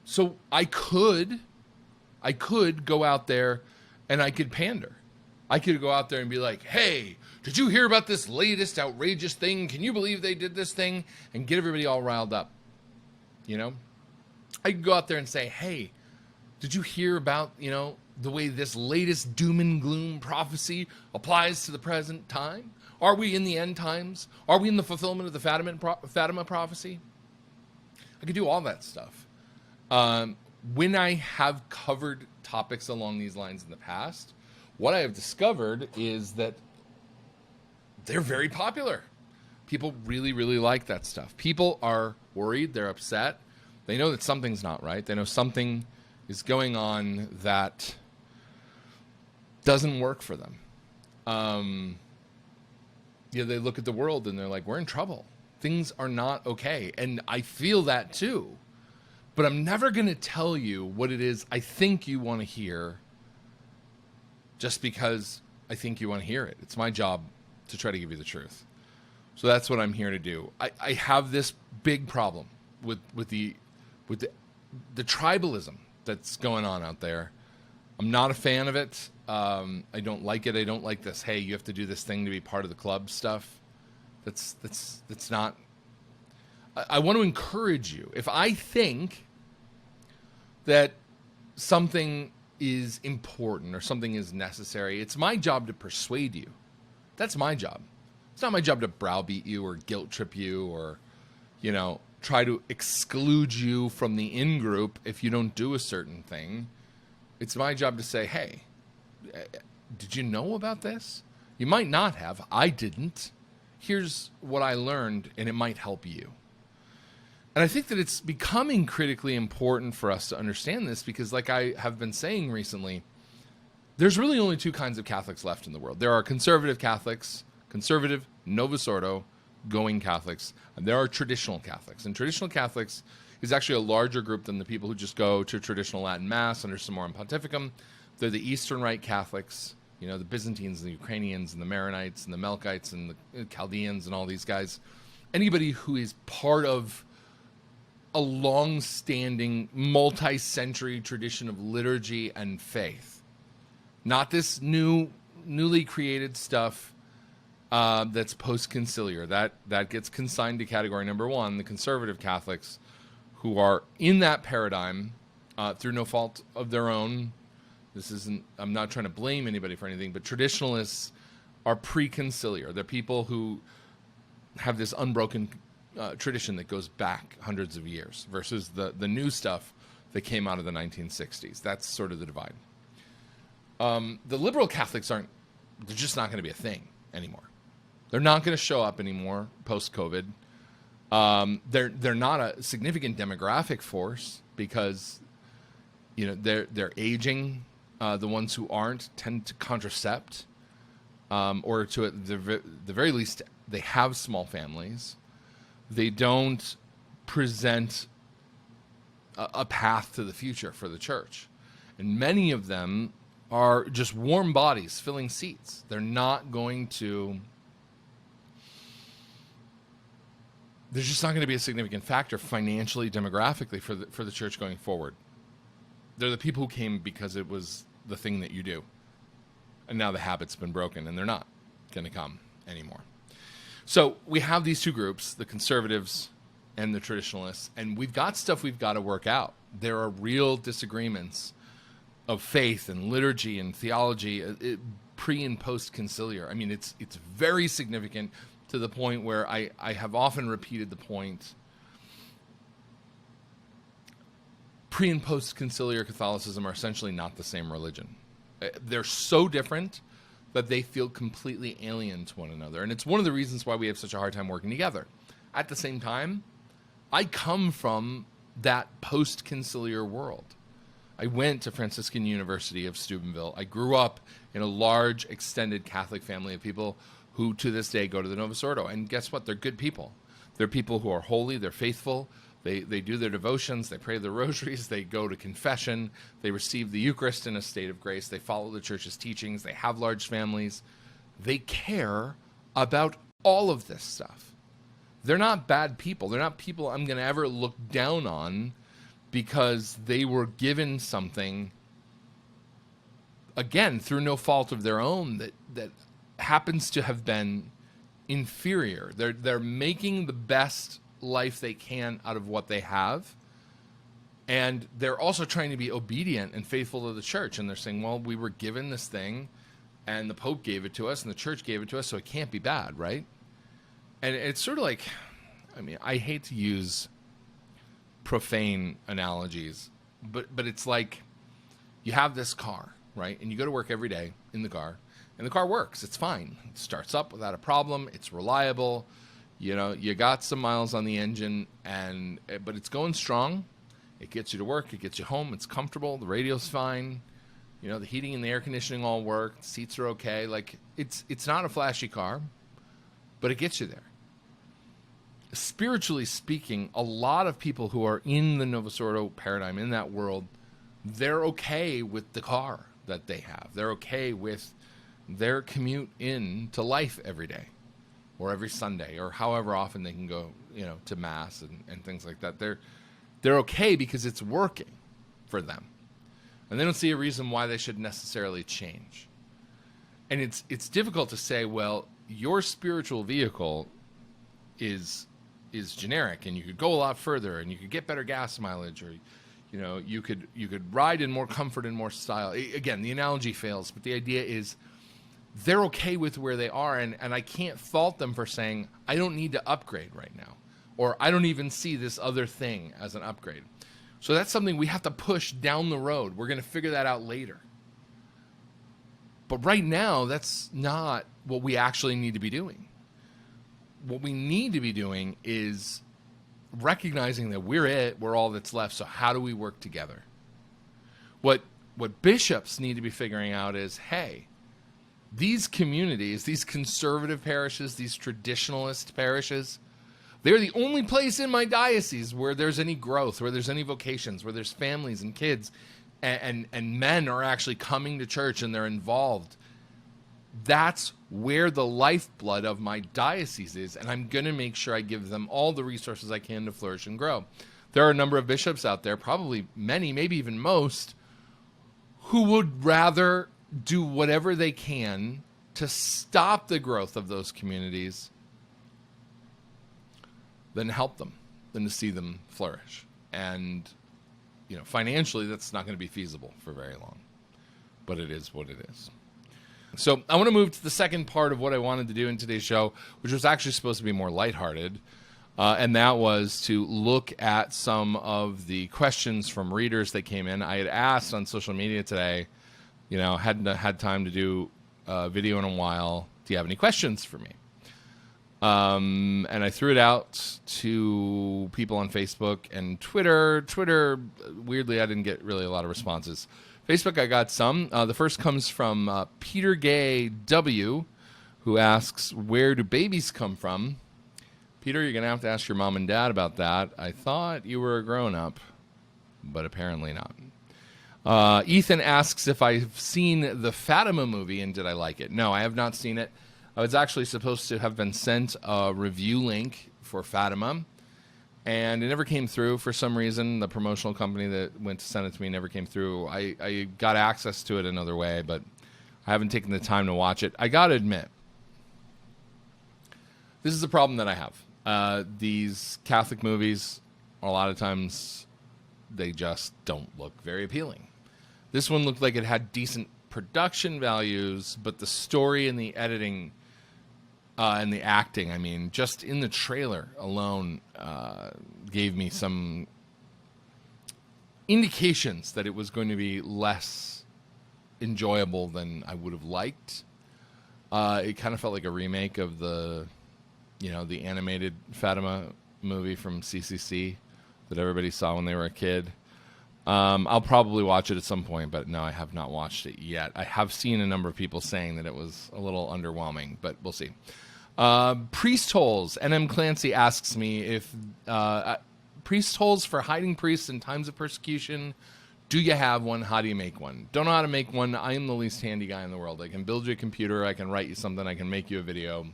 So I could go out there and I could pander. I could go out there and be like, hey, did you hear about this latest outrageous thing? Can you believe they did this thing? And get everybody all riled up. You know? I could go out there and say, hey, did you hear about, the way this latest doom and gloom prophecy applies to the present time? Are we in the end times? Are we in the fulfillment of the Fatima prophecy? I could do all that stuff. When I have covered topics along these lines in the past, what I have discovered is that they're very popular. People really, really like that stuff. People are worried. They're upset. They know that something's not right. They know something is going on that doesn't work for them. They look at the world and they're like, we're in trouble. Things are not okay. And I feel that too. But I'm never going to tell you what it is I think you want to hear just because I think you want to hear it. It's my job to try to give you the truth. So that's what I'm here to do. I have this big problem with the tribalism that's going on out there. I'm not a fan of it. I don't like it. I don't like this, hey, you have to do this thing to be part of the club stuff. That's not... I want to encourage you. If I think that something is important or something is necessary, it's my job to persuade you. That's my job. It's not my job to browbeat you or guilt trip you or, try to exclude you from the in-group if you don't do a certain thing. It's my job to say, hey, did you know about this? You might not have. I didn't. Here's what I learned, and it might help you. And I think that it's becoming critically important for us to understand this because, like I have been saying recently, there's really only two kinds of Catholics left in the world. There are conservative Catholics, conservative, Novus Ordo, going Catholics, and there are traditional Catholics. And traditional Catholics is actually a larger group than the people who just go to traditional Latin Mass under Summorum Pontificum. They're the Eastern Rite Catholics, the Byzantines and the Ukrainians and the Maronites and the Melkites and the Chaldeans and all these guys. Anybody who is part of a long-standing, multi-century tradition of liturgy and faith. Not this newly created stuff that's post-conciliar. That gets consigned to category number one, the conservative Catholics, who are in that paradigm through no fault of their own. I'm not trying to blame anybody for anything, but traditionalists are pre-conciliar. They're people who have this unbroken tradition that goes back hundreds of years versus the new stuff that came out of the 1960s. That's sort of the divide. The liberal Catholics they're just not going to be a thing anymore. They're not going to show up anymore post-COVID. They're not a significant demographic force because, they're aging. The ones who aren't tend to contracept, or to at the very least, they have small families. They don't present a path to the future for the church. And many of them are just warm bodies filling seats. They're not going to... There's just not going to be a significant factor financially, demographically for the church going forward. They're the people who came because it was the thing that you do. And now the habit's been broken and they're not going to come anymore. So we have these two groups, the conservatives and the traditionalists, and we've got stuff we've got to work out. There are real disagreements of faith and liturgy and theology, pre and post conciliar. I mean, it's very significant to the point where I have often repeated the point pre- and post-conciliar Catholicism are essentially not the same religion. They're so different that they feel completely alien to one another. And it's one of the reasons why we have such a hard time working together. At the same time, I come from that post-conciliar world. I went to Franciscan University of Steubenville. I grew up in a large, extended Catholic family of people who to this day go to the Novus Ordo. And guess what? They're good people. They're people who are holy, they're faithful, they do their devotions, they pray their rosaries, they go to confession, they receive the Eucharist in a state of grace, they follow the church's teachings, they have large families. They care about all of this stuff. They're not bad people. They're not people I'm going to ever look down on because they were given something, again, through no fault of their own, that happens to have been inferior. They're making the best life they can out of what they have, and they're also trying to be obedient and faithful to the church. And they're saying, well, we were given this thing, and the Pope gave it to us, and the church gave it to us, so it can't be bad, right? And it's sort of like, I mean, I hate to use profane analogies, but it's like you have this car, right? And you go to work every day in the car, and the car works. It's fine. It starts up without a problem. It's reliable. You know, you got some miles on the engine, but it's going strong. It gets you to work. It gets you home. It's comfortable. The radio's fine. You know, the heating and the air conditioning all work. The seats are okay. Like, it's not a flashy car, but it gets you there. Spiritually speaking, a lot of people who are in the Novus Ordo paradigm, in that world, they're okay with the car that they have. They're okay with their commute in to life every day or every Sunday or however often they can go, you know, to mass and things like that. They're okay because it's working for them. And they don't see a reason why they should necessarily change. And it's difficult to say, well, your spiritual vehicle is generic, and you could go a lot further, and you could get better gas mileage, or you know, you could ride in more comfort and more style. Again, the analogy fails, but the idea is they're okay with where they are, and I can't fault them for saying, I don't need to upgrade right now, or I don't even see this other thing as an upgrade. So that's something we have to push down the road. We're going to figure that out later. But right now, that's not what we actually need to be doing. What we need to be doing is recognizing that we're all that's left. So how do we work together? What bishops need to be figuring out is, hey, these communities, these conservative parishes, these traditionalist parishes, they're the only place in my diocese where there's any growth, where there's any vocations, where there's families and kids, and men are actually coming to church and they're involved. That's where the lifeblood of my diocese is, and I'm going to make sure I give them all the resources I can to flourish and grow. There are a number of bishops out there, probably many, maybe even most, who would rather do whatever they can to stop the growth of those communities than help them, than to see them flourish. And, you know, financially, that's not going to be feasible for very long, but it is what it is. So I want to move to the second part of what I wanted to do in today's show, which was actually supposed to be more lighthearted, and that was to look at some of the questions from readers that came in. I had asked on social media today, you know, hadn't had time to do a video in a while, do you have any questions for me? And I threw it out to people on Facebook and Twitter. Twitter, weirdly, I didn't get really a lot of responses. Facebook, I got some. The first comes from Peter Gay W, who asks, where do babies come from? Peter, you're going to have to ask your mom and dad about that. I thought you were a grown-up, but apparently not. Ethan asks if I've seen the Fatima movie and did I like it. No, I have not seen it. I was actually supposed to have been sent a review link for Fatima, and it never came through for some reason. The promotional company that went to send it to me never came through. I got access to it another way, but I haven't taken the time to watch it. I got to admit, this is a problem that I have. These Catholic movies, a lot of times, they just don't look very appealing. This one looked like it had decent production values, but the story and the editing and the acting, I mean, just in the trailer alone, gave me some indications that it was going to be less enjoyable than I would have liked. It kind of felt like a remake of the animated Fatima movie from CCC that everybody saw when they were a kid. I'll probably watch it at some point, but no, I have not watched it yet. I have seen a number of people saying that it was a little underwhelming, but we'll see. Priest holes. NM Clancy asks me if priest holes for hiding priests in times of persecution. Do you have one? How do you make one? Don't know how to make one. I am the least handy guy in the world. I can build you a computer. I can write you something. I can make you a video.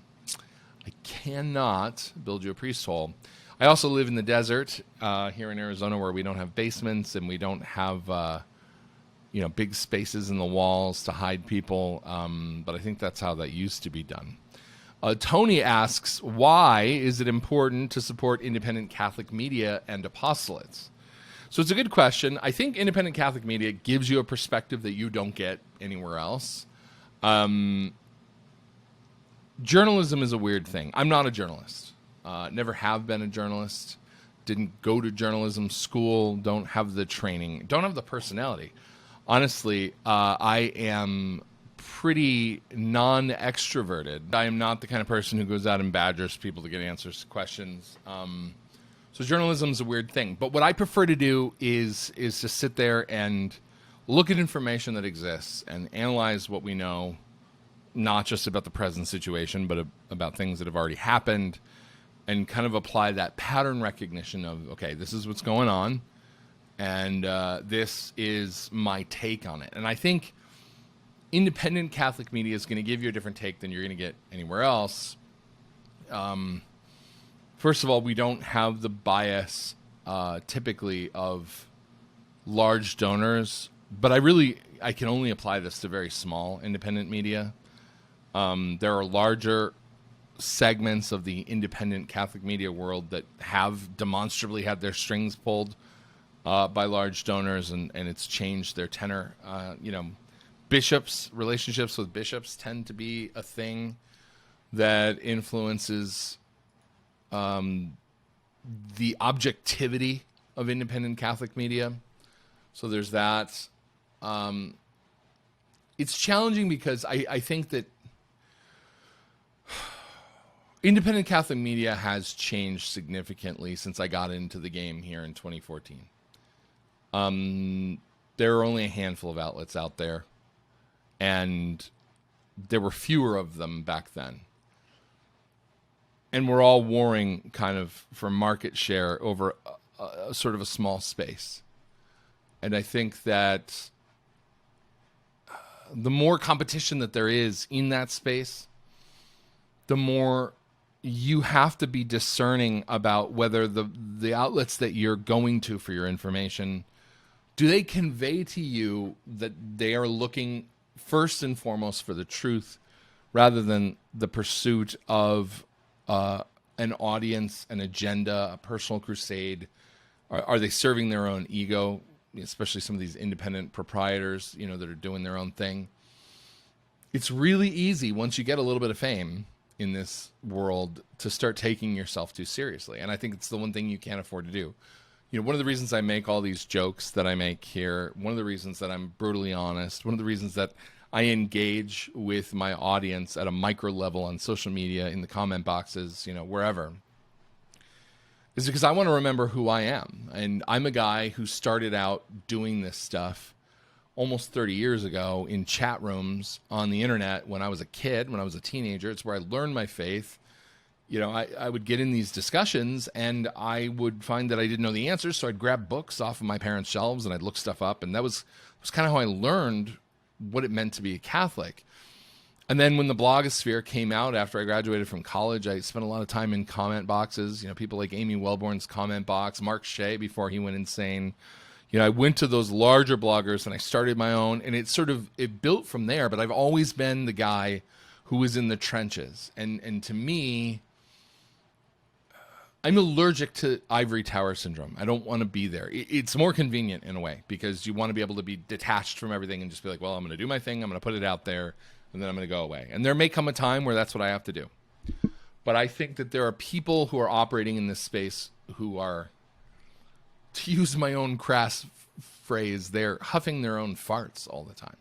I cannot build you a priest hole. I also live in the desert here in Arizona, where we don't have basements and we don't have big spaces in the walls to hide people. But I think that's how that used to be done. Tony asks, why is it important to support independent Catholic media and apostolates? So it's a good question. I think independent Catholic media gives you a perspective that you don't get anywhere else. Journalism is a weird thing. I'm not a journalist. Never have been a journalist. Didn't go to journalism school. Don't have the training. Don't have the personality. Honestly, I am pretty non-extroverted. I am not the kind of person who goes out and badgers people to get answers to questions. So journalism is a weird thing. But what I prefer to do is to sit there and look at information that exists and analyze what we know, not just about the present situation, but about things that have already happened, and kind of apply that pattern recognition of, okay, this is what's going on, and this is my take on it. And I think independent Catholic media is going to give you a different take than you're going to get anywhere else. First of all, we don't have the bias typically of large donors, but I can only apply this to very small independent media. There are larger segments of the independent Catholic media world that have demonstrably had their strings pulled by large donors, and it's changed their tenor. Relationships with bishops tend to be a thing that influences the objectivity of independent Catholic media. So there's that. It's challenging because I think that independent Catholic media has changed significantly since I got into the game here in 2014. There are only a handful of outlets out there, and there were fewer of them back then. And we're all warring kind of for market share over a sort of a small space. And I think that the more competition that there is in that space, the more you have to be discerning about whether the outlets that you're going to for your information, do they convey to you that they are looking first and foremost for the truth rather than the pursuit of an audience, an agenda, a personal crusade? Are they serving their own ego, especially some of these independent proprietors, that are doing their own thing? It's really easy once you get a little bit of fame in this world to start taking yourself too seriously. And I think it's the one thing you can't afford to do. One of the reasons I make all these jokes that I make here, one of the reasons that I'm brutally honest, one of the reasons that I engage with my audience at a micro level on social media, in the comment boxes, wherever, is because I want to remember who I am. And I'm a guy who started out doing this stuff almost 30 years ago in chat rooms on the internet when I was a kid, when I was a teenager. It's where I learned my faith. I would get in these discussions and I would find that I didn't know the answers, so I'd grab books off of my parents' shelves and I'd look stuff up, and that was kind of how I learned what it meant to be a Catholic. And then when the blogosphere came out after I graduated from college, I spent a lot of time in comment boxes, people like Amy Wellborn's comment box, Mark Shea before he went insane. I went to those larger bloggers and I started my own, and it built from there. But I've always been the guy who was in the trenches. And to me, I'm allergic to ivory tower syndrome. I don't want to be there. It's more convenient in a way because you want to be able to be detached from everything and just be like, well, I'm going to do my thing. I'm going to put it out there, and then I'm going to go away. And there may come a time where that's what I have to do. But I think that there are people who are operating in this space who are, to use my own crass phrase, they're huffing their own farts all the time.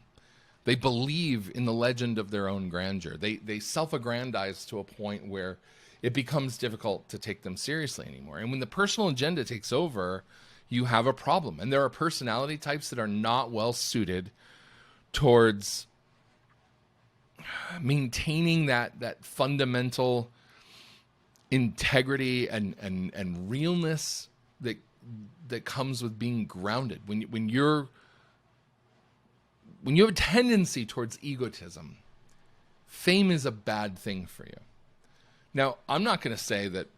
They believe in the legend of their own grandeur. They self-aggrandize to a point where it becomes difficult to take them seriously anymore. And when the personal agenda takes over, you have a problem. And there are personality types that are not well suited towards maintaining that fundamental integrity and realness that comes with being grounded. When you have a tendency towards egotism, fame is a bad thing for you. Now, I'm not going to say that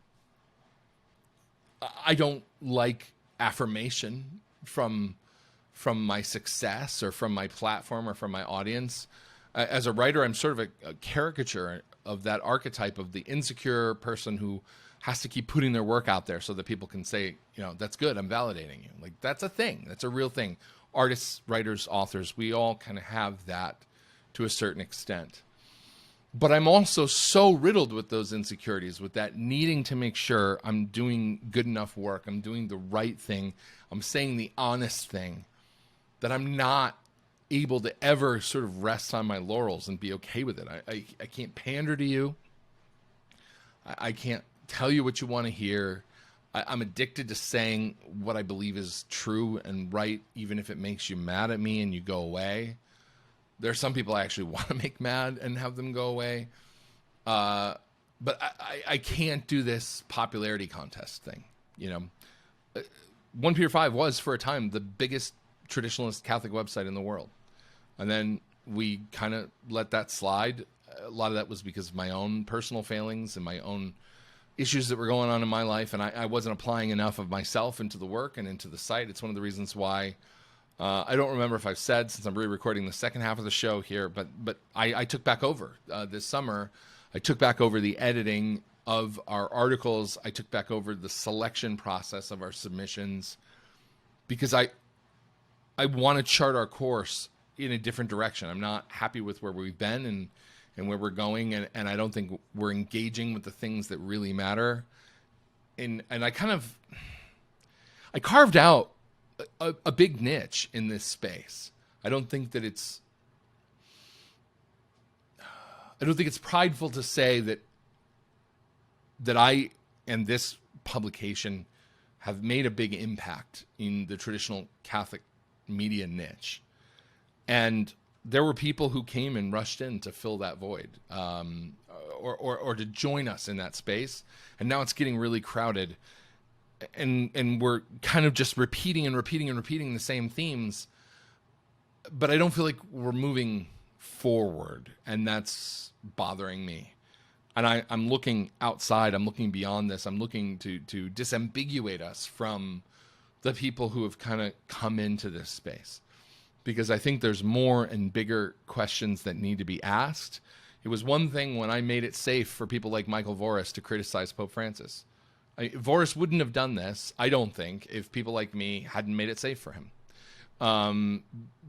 I don't like affirmation from my success or from my platform or from my audience. As a writer, I'm sort of a caricature of that archetype of the insecure person who has to keep putting their work out there so that people can say, that's good, I'm validating you. Like, that's a thing. That's a real thing. Artists, writers, authors, we all kind of have that to a certain extent. But I'm also so riddled with those insecurities, with that needing to make sure I'm doing good enough work, I'm doing the right thing, I'm saying the honest thing, that I'm not able to ever sort of rest on my laurels and be okay with it. I can't pander to you. I can't tell you what you want to hear. I'm addicted to saying what I believe is true and right, even if it makes you mad at me and you go away. There are some people I actually want to make mad and have them go away. But I can't do this popularity contest thing. OnePeterFive was, for a time, the biggest traditionalist Catholic website in the world. And then we kind of let that slide. A lot of that was because of my own personal failings and my own issues that were going on in my life. And I wasn't applying enough of myself into the work and into the site. It's one of the reasons why I don't remember if I've said, since I'm re-recording the second half of the show here, but I took back over this summer. I took back over the editing of our articles. I took back over the selection process of our submissions, because I want to chart our course in a different direction. I'm not happy with where we've been and where we're going, and I don't think we're engaging with the things that really matter. And I carved out a big niche in this space. I don't think it's prideful to say that I and this publication have made a big impact in the traditional Catholic media niche. And there were people who came and rushed in to fill that void, or to join us in that space. And now it's getting really crowded. And we're kind of just repeating the same themes, but I don't feel like we're moving forward, and that's bothering me. And I'm looking outside, I'm looking beyond this, I'm looking to disambiguate us from the people who have kind of come into this space, because I think there's more and bigger questions that need to be asked. It was one thing when I made it safe for people like Michael Voris to criticize Pope Francis. Voris wouldn't have done this, I don't think, if people like me hadn't made it safe for him.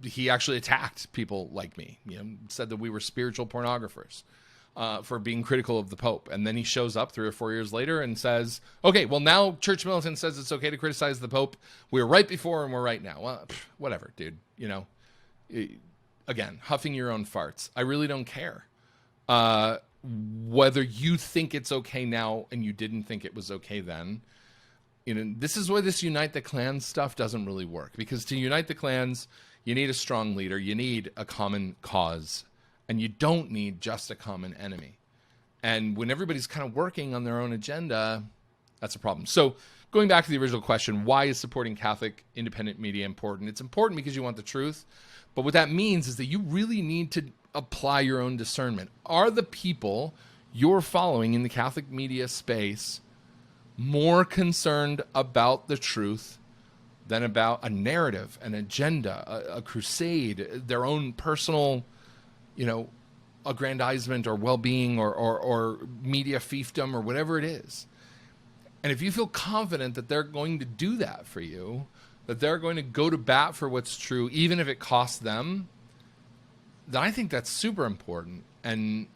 He actually attacked people like me, said that we were spiritual pornographers for being critical of the Pope. And then he shows up 3 or 4 years later and says, okay, well, now Church Militant says it's okay to criticize the Pope. We were right before and we're right now. Well, whatever, dude. Again, huffing your own farts. I really don't care. Whether you think it's okay now and you didn't think it was okay then. This is why this Unite the Clans stuff doesn't really work, because to unite the clans, you need a strong leader, you need a common cause, and you don't need just a common enemy. And when everybody's kind of working on their own agenda, that's a problem. So going back to the original question, why is supporting Catholic independent media important? It's important because you want the truth, but what that means is that you really need to apply your own discernment. Are the people you're following in the Catholic media space more concerned about the truth than about a narrative, an agenda, a crusade, their own personal, aggrandizement or well-being or media fiefdom or whatever it is? And if you feel confident that they're going to do that for you, that they're going to go to bat for what's true, even if it costs them, then I think that's super important, and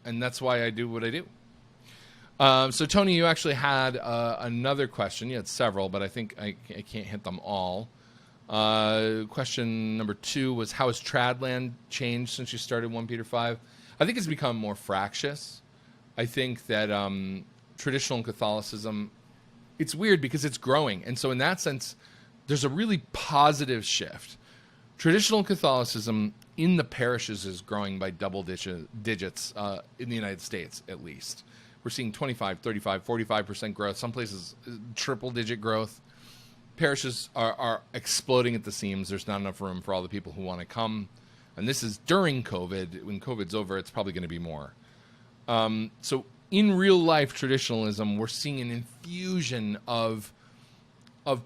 that's why I do what I do. So Tony, you actually had another question. You had several, but I think I can't hit them all. Question number 2 was, how has Tradland changed since you started OnePeterFive? I think it's become more fractious. I think that traditional Catholicism, it's weird because it's growing. And so in that sense, there's a really positive shift. Traditional Catholicism in the parishes is growing by double digits in the United States, at least. We're seeing 25, 35, 45% growth. Some places, triple-digit growth. Parishes are exploding at the seams. There's not enough room for all the people who want to come. And this is during COVID. When COVID's over, it's probably going to be more. So in real-life traditionalism, we're seeing an infusion of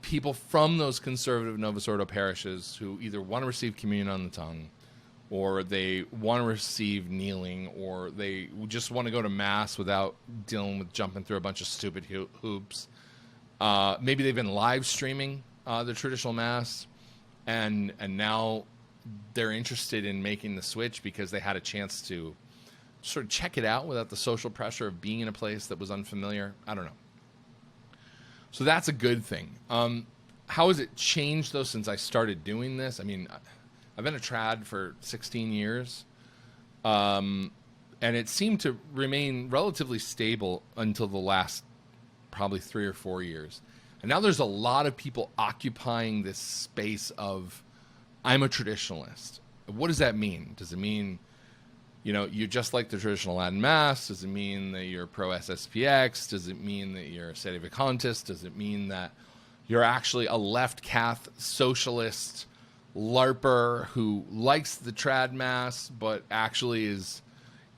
people from those conservative Novus Ordo parishes who either want to receive communion on the tongue, or they want to receive kneeling, or they just want to go to Mass without dealing with jumping through a bunch of stupid hoops. Maybe they've been live streaming the traditional Mass, and now they're interested in making the switch because they had a chance to sort of check it out without the social pressure of being in a place that was unfamiliar. I don't know. So that's a good thing. How has it changed, though, since I started doing this? I mean, I've been a trad for 16 years, and it seemed to remain relatively stable until the last probably 3 or 4 years. And now there's a lot of people occupying this space of, I'm a traditionalist. What does that mean? Does it mean, you just like the traditional Latin Mass? Does it mean that you're pro-SSPX? Does it mean that you're a sedevacantist? Does it mean that you're actually a left Cath socialist LARPer who likes the trad Mass but actually is,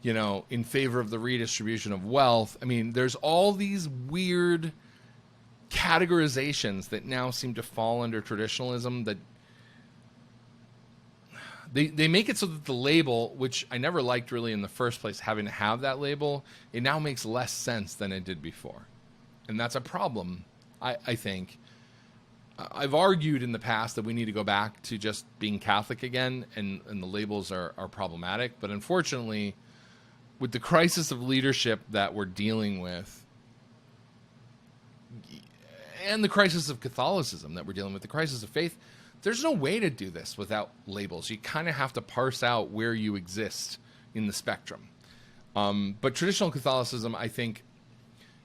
in favor of the redistribution of wealth? I mean, there's all these weird categorizations that now seem to fall under traditionalism that They make it so that the label, which I never liked really in the first place, having to have that label, it now makes less sense than it did before. And that's a problem, I think. I've argued in the past that we need to go back to just being Catholic again, and the labels are problematic. But unfortunately, with the crisis of leadership that we're dealing with, and the crisis of Catholicism that we're dealing with, the crisis of faith, there's no way to do this without labels. You kind of have to parse out where you exist in the spectrum. But traditional Catholicism, I think,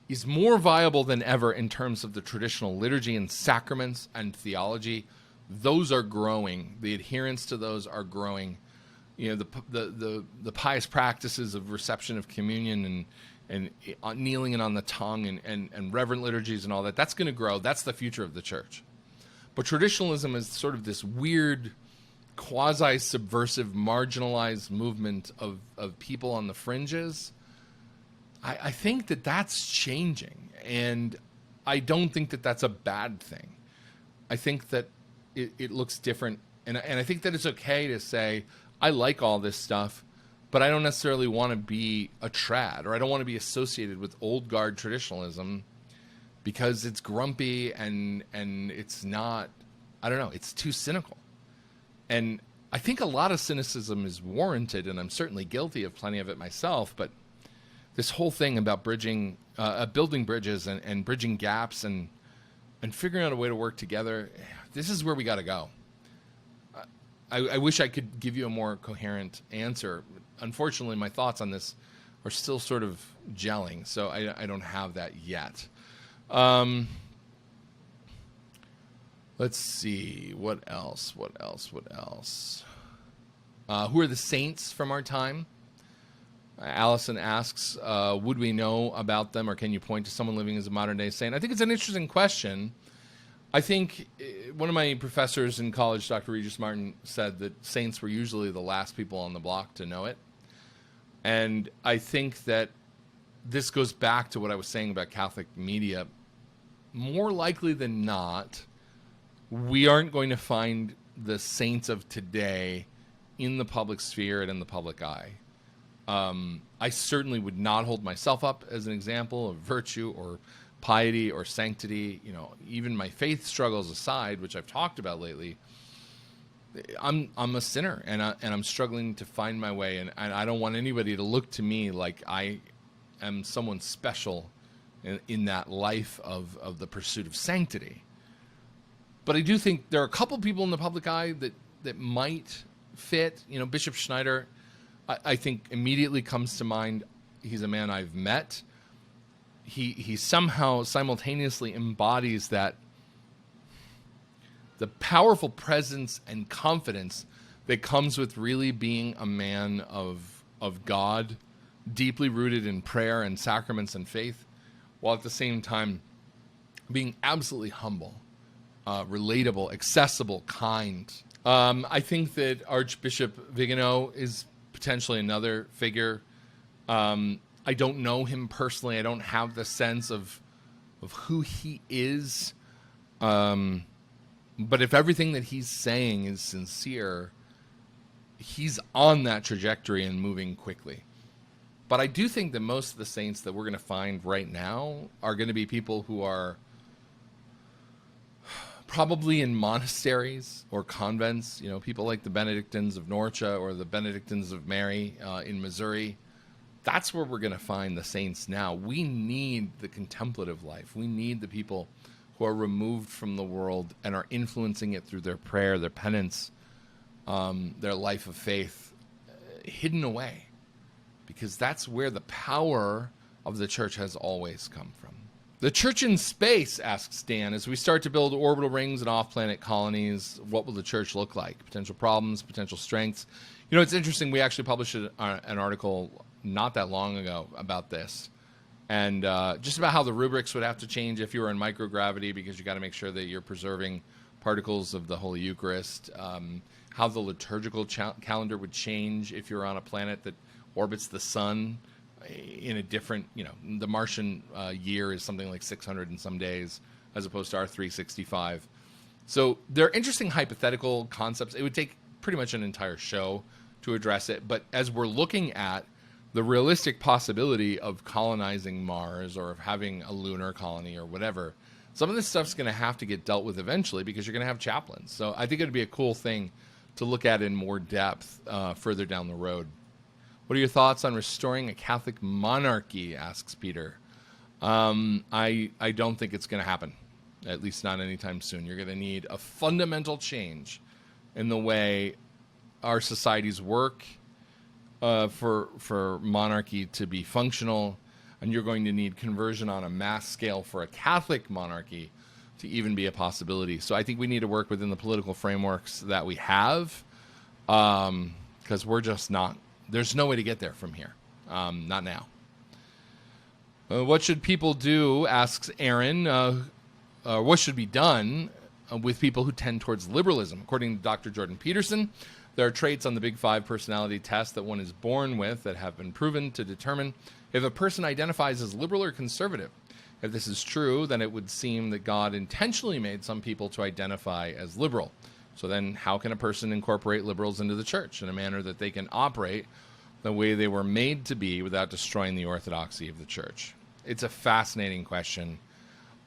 is more viable than ever in terms of the traditional liturgy and sacraments and theology. Those are growing. The adherence to those are growing. The pious practices of reception of communion and kneeling and on the tongue and reverent liturgies and all that, that's going to grow. That's the future of the church. But traditionalism is sort of this weird, quasi-subversive, marginalized movement of people on the fringes. I think that that's changing, and I don't think that that's a bad thing. I think that it looks different, and I think that it's okay to say, I like all this stuff, but I don't necessarily want to be a trad, or I don't want to be associated with old guard traditionalism, because it's grumpy and it's not, I don't know, it's too cynical. And I think a lot of cynicism is warranted, and I'm certainly guilty of plenty of it myself, but this whole thing about building bridges and bridging gaps and figuring out a way to work together, this is where we got to go. I wish I could give you a more coherent answer. Unfortunately, my thoughts on this are still sort of gelling, so I don't have that yet. Let's see. What else? Who are the saints from our time? Allison asks, would we know about them, or can you point to someone living as a modern-day saint? I think it's an interesting question. I think one of my professors in college, Dr. Regis Martin, said that saints were usually the last people on the block to know it. And I think that this goes back to what I was saying about Catholic media. More likely than not, we aren't going to find the saints of today in the public sphere and in the public eye. I certainly would not hold myself up as an example of virtue or piety or sanctity. Even my faith struggles aside, which I've talked about lately, I'm a sinner, and I'm struggling to find my way, and I don't want anybody to look to me like I am someone special in that life of the pursuit of sanctity. But I do think there are a couple people in the public eye that might fit. You know, Bishop Schneider, I think immediately comes to mind. He's a man I've met. He somehow simultaneously embodies that the powerful presence and confidence that comes with really being a man of God, deeply rooted in prayer and sacraments and faith, while at the same time being absolutely humble, relatable, accessible, kind. I think that Archbishop Vigano is potentially another figure. I don't know him personally. I don't have the sense of who he is. But if everything that he's saying is sincere, he's on that trajectory and moving quickly. But I do think that most of the saints that we're going to find right now are going to be people who are probably in monasteries or convents, you know, people like the Benedictines of Norcia or the Benedictines of Mary in Missouri. That's where we're going to find the saints now. We need the contemplative life. We need the people who are removed from the world and are influencing it through their prayer, their penance, their life of faith, hidden away. Because that's where the power of the church has always come from. The church in space, asks Dan, as we start to build orbital rings and off-planet colonies, what will the church look like? Potential problems, potential strengths. You know, it's interesting. We actually published an article not that long ago about this. And just about how the rubrics would have to change if you were in microgravity, because you got to make sure that you're preserving particles of the Holy Eucharist. How the liturgical calendar would change if you're on a planet that orbits the sun in a different, you know, the Martian year is something like 600 and some days as opposed to our 365. So they're interesting hypothetical concepts. It would take pretty much an entire show to address it. But as we're looking at the realistic possibility of colonizing Mars or of having a lunar colony or whatever, some of this stuff's going to have to get dealt with eventually because you're going to have chaplains. So I think it'd be a cool thing to look at in more depth further down the road. What are your thoughts on restoring a Catholic monarchy, asks Peter. I don't think it's going to happen, at least not anytime soon. You're going to need a fundamental change in the way our societies work for monarchy to be functional, and you're going to need conversion on a mass scale for a Catholic monarchy to even be a possibility. So I think we need to work within the political frameworks that we have, because we're just not. There's no way to get there from here. Not now. What should people do, asks Aaron. What should be done with people who tend towards liberalism? According to Dr. Jordan Peterson, there are traits on the Big Five personality test that one is born with that have been proven to determine if a person identifies as liberal or conservative. If this is true, then it would seem that God intentionally made some people to identify as liberal. So then how can a person incorporate liberals into the church in a manner that they can operate the way they were made to be without destroying the orthodoxy of the church? It's a fascinating question.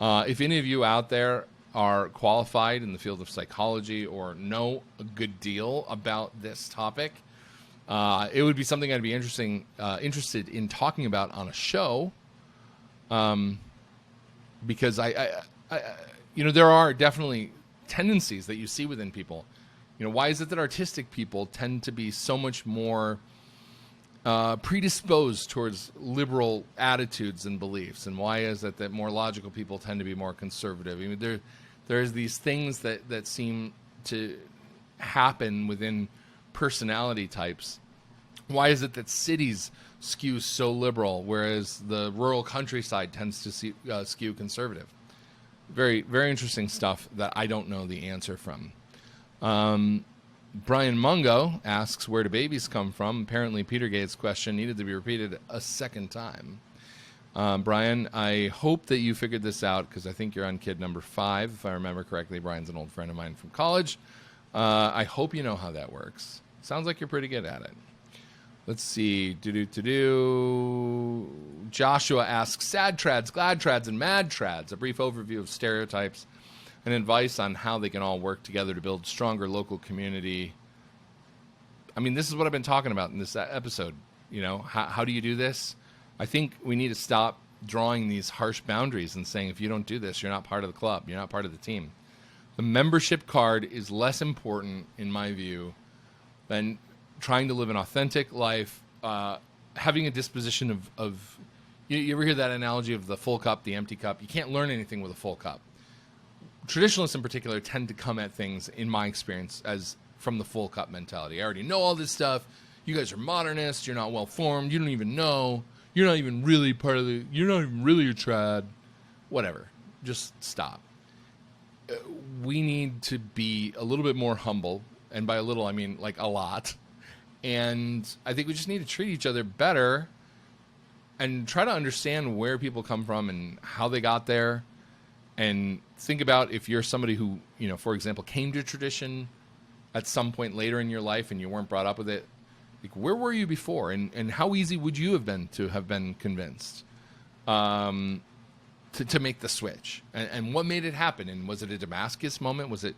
If any of you out there are qualified in the field of psychology or know a good deal about this topic, it would be something I'd be interested in talking about on a show. Because I there are definitely tendencies that you see within people. You know, why is it that artistic people tend to be so much more predisposed towards liberal attitudes and beliefs, and why is it that more logical people tend to be more conservative? I mean, there's these things that seem to happen within personality types. Why is it that cities skew so liberal, whereas the rural countryside tends to skew conservative? Very, very interesting stuff that I don't know the answer from. Brian Mungo asks, where do babies come from? Apparently, Petergate's question needed to be repeated a second time. Brian, I hope that you figured this out, because I think you're on kid number 5, if I remember correctly. Brian's an old friend of mine from college. I hope you know how that works. Sounds like you're pretty good at it. Let's see. Joshua asks, sad trads, glad trads, and mad trads. A brief overview of stereotypes and advice on how they can all work together to build stronger local community. I mean, this is what I've been talking about in this episode. You know, how do you do this? I think we need to stop drawing these harsh boundaries and saying, if you don't do this, you're not part of the club. You're not part of the team. The membership card is less important, in my view, than trying to live an authentic life, having a disposition of you ever hear that analogy of the full cup, the empty cup? You can't learn anything with a full cup. Traditionalists in particular tend to come at things, in my experience, as from the full cup mentality. I already know all this stuff. You guys are modernists. You're not well formed. You don't even know. You're not even really part of the. You're not even really a trad. Whatever. Just stop. We need to be a little bit more humble, and by a little I mean like a lot. And I think we just need to treat each other better and try to understand where people come from and how they got there. And think about if you're somebody who, for example, came to tradition at some point later in your life and you weren't brought up with it. Like, where were you before? And how easy would you have been to have been convinced to make the switch? And what made it happen? And was it a Damascus moment? Was it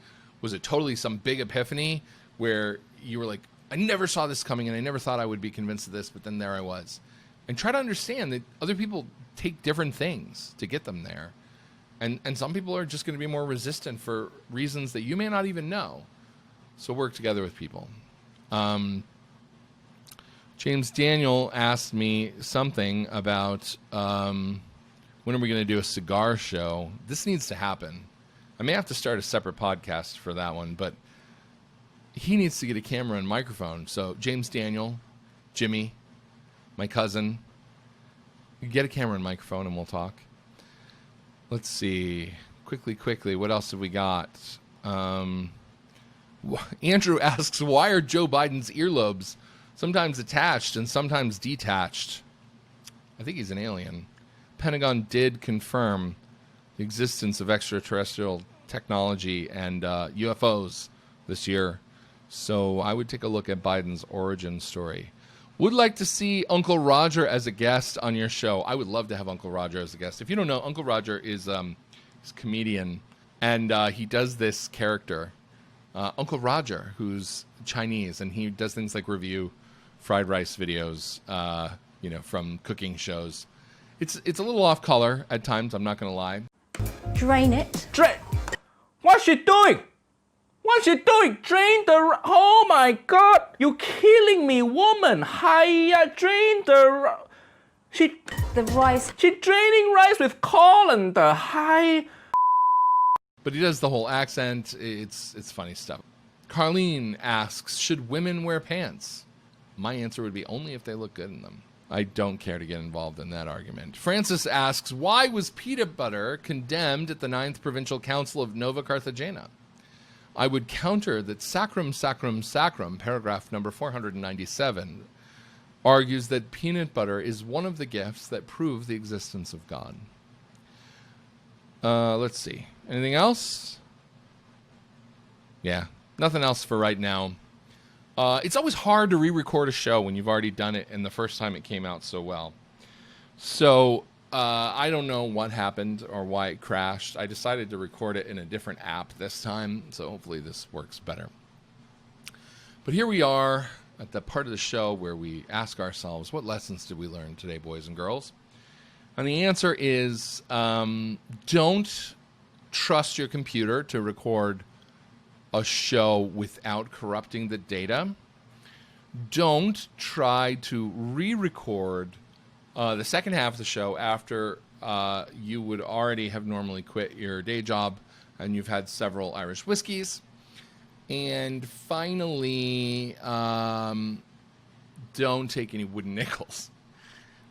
totally some big epiphany where you were like, I never saw this coming and I never thought I would be convinced of this, but then there I was. And try to understand that other people take different things to get them there. And some people are just going to be more resistant for reasons that you may not even know. So work together with people. James Daniel asked me something about when are we going to do a cigar show? This needs to happen. I may have to start a separate podcast for that one, but he needs to get a camera and microphone. So James Daniel, Jimmy, my cousin, you get a camera and microphone and we'll talk. Let's see. Quickly. What else have we got? Andrew asks, why are Joe Biden's earlobes sometimes attached and sometimes detached? I think he's an alien. Pentagon did confirm the existence of extraterrestrial technology and UFOs this year. So I would take a look at Biden's origin story. Would like to see Uncle Roger as a guest on your show. I would love to have Uncle Roger as a guest. If you don't know, Uncle Roger is a comedian, and he does this character, Uncle Roger, who's Chinese, and he does things like review fried rice videos, from cooking shows. It's a little off color at times, I'm not going to lie. Drain it. What's she doing? What's she doing? Drain the... Oh my God! You're killing me, woman! Hiya, drain the... The rice. She draining rice with colander. Hi. But he does the whole accent. It's funny stuff. Carlene asks, should women wear pants? My answer would be only if they look good in them. I don't care to get involved in that argument. Francis asks, why was peanut butter condemned at the 9th Provincial Council of Nova Carthagena? I would counter that Sacrum, paragraph number 497, argues that peanut butter is one of the gifts that prove the existence of God. Let's see. Anything else? Yeah, nothing else for right now. It's always hard to re-record a show when you've already done it and the first time it came out so well. So I don't know what happened or why it crashed. I decided to record it in a different app this time, so hopefully this works better. But here we are at the part of the show where we ask ourselves, what lessons did we learn today, boys and girls? And the answer is, don't trust your computer to record a show without corrupting the data. Don't try to re-record the second half of the show after you would already have normally quit your day job and you've had several Irish whiskeys. And finally, don't take any wooden nickels.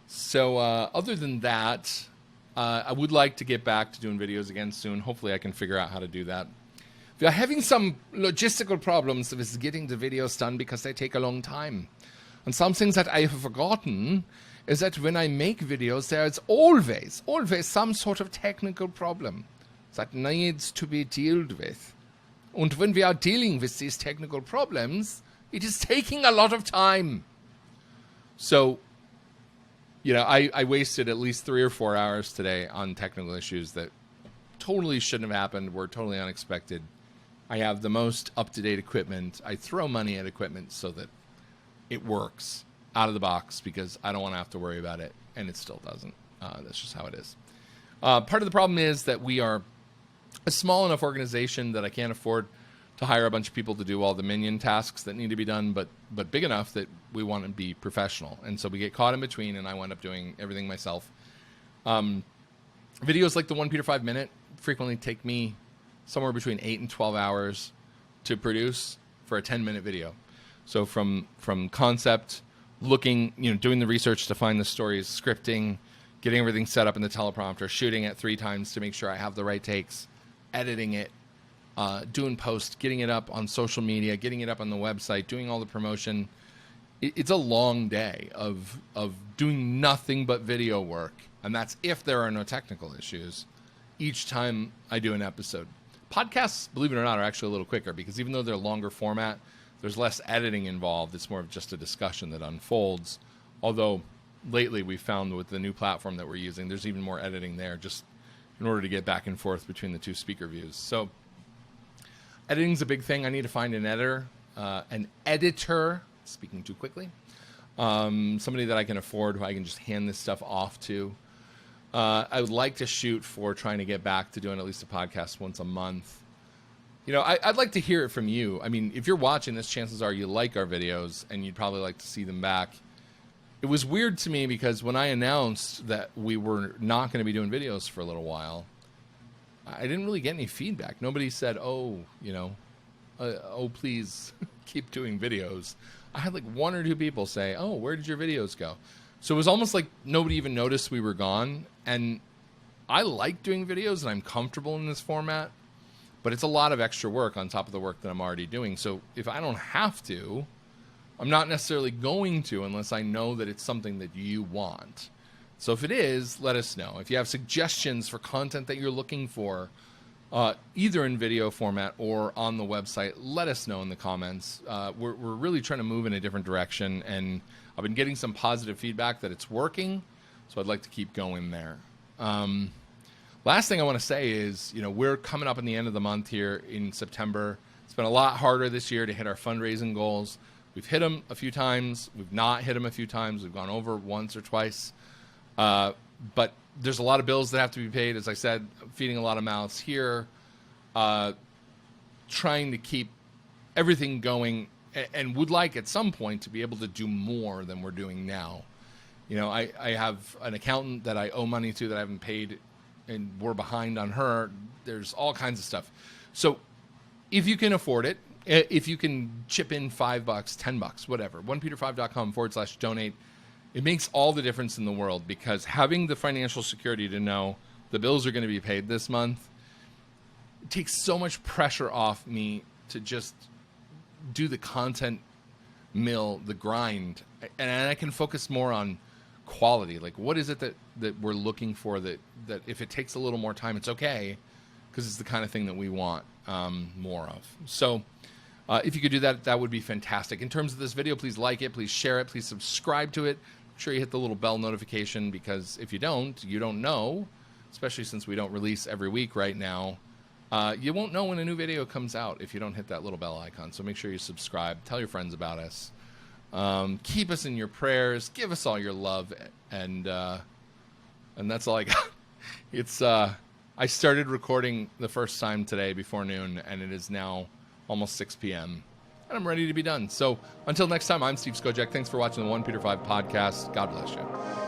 So other than that, I would like to get back to doing videos again soon. Hopefully I can figure out how to do that. We are having some logistical problems with getting the videos done because they take a long time. And some things that I have forgotten is that when I make videos, there is always some sort of technical problem that needs to be dealt with. And when we are dealing with these technical problems, it is taking a lot of time. So, I wasted at least 3 or 4 hours today on technical issues that totally shouldn't have happened, were totally unexpected. I have the most up-to-date equipment. I throw money at equipment so that it works out of the box because I don't want to have to worry about it, and it still doesn't. That's just how it is. Part of the problem is that we are a small enough organization that I can't afford to hire a bunch of people to do all the minion tasks that need to be done, but big enough that we want to be professional. And so we get caught in between, and I wind up doing everything myself. Videos like the OnePeterFive Minute frequently take me somewhere between 8 and 12 hours to produce for a 10-minute video. So from concept, looking, doing the research to find the stories, scripting, getting everything set up in the teleprompter, shooting it 3 times to make sure I have the right takes, editing it, doing post, getting it up on social media, getting it up on the website, doing all the promotion. It's a long day of doing nothing but video work. And that's if there are no technical issues each time I do an episode. Podcasts, believe it or not, are actually a little quicker because even though they're longer format, there's less editing involved. It's more of just a discussion that unfolds. Although lately we found with the new platform that we're using, there's even more editing there just in order to get back and forth between the 2 speaker views. So editing's a big thing. I need to find an editor, speaking too quickly, somebody that I can afford who I can just hand this stuff off to. I would like to shoot for trying to get back to doing at least a podcast once a month. I'd like to hear it from you. I mean, if you're watching this, chances are you like our videos and you'd probably like to see them back. It was weird to me because when I announced that we were not going to be doing videos for a little while, I didn't really get any feedback. Nobody said, oh, please keep doing videos. I had like 1 or 2 people say, oh, where did your videos go? So it was almost like nobody even noticed we were gone. And I like doing videos and I'm comfortable in this format, but it's a lot of extra work on top of the work that I'm already doing. So if I don't have to, I'm not necessarily going to unless I know that it's something that you want. So if it is, let us know. If you have suggestions for content that you're looking for, either in video format or on the website, let us know in the comments. We're really trying to move in a different direction, and I've been getting some positive feedback that it's working, so I'd like to keep going there. Last thing I want to say is, we're coming up in the end of the month here in September. It's been a lot harder this year to hit our fundraising goals. We've hit them a few times. We've not hit them a few times. We've gone over once or twice. But there's a lot of bills that have to be paid. As I said, feeding a lot of mouths here, trying to keep everything going, and would like at some point to be able to do more than we're doing now. I have an accountant that I owe money to that I haven't paid, and we're behind on her. There's all kinds of stuff. So if you can afford it, if you can chip in $5, $10, whatever, OnePeterFive.com/donate, it makes all the difference in the world, because having the financial security to know the bills are going to be paid this month, it takes so much pressure off me to just do the content mill, the grind, and I can focus more on quality. Like, what is it that we're looking for that if it takes a little more time, it's okay, because it's the kind of thing that we want more of. So if you could do that, that would be fantastic. In terms of this video, please like it, please share it, please subscribe to it. Make sure you hit the little bell notification, because if you don't know, especially since we don't release every week right now, you won't know when a new video comes out if you don't hit that little bell icon. So make sure you subscribe, tell your friends about us, keep us in your prayers, give us all your love, and that's all I got. It's I started recording the first time today before noon, and it is now almost 6 p.m. and I'm ready to be done. So until next time, I'm Steve Skojak. Thanks for watching the OnePeterFive podcast. God bless you.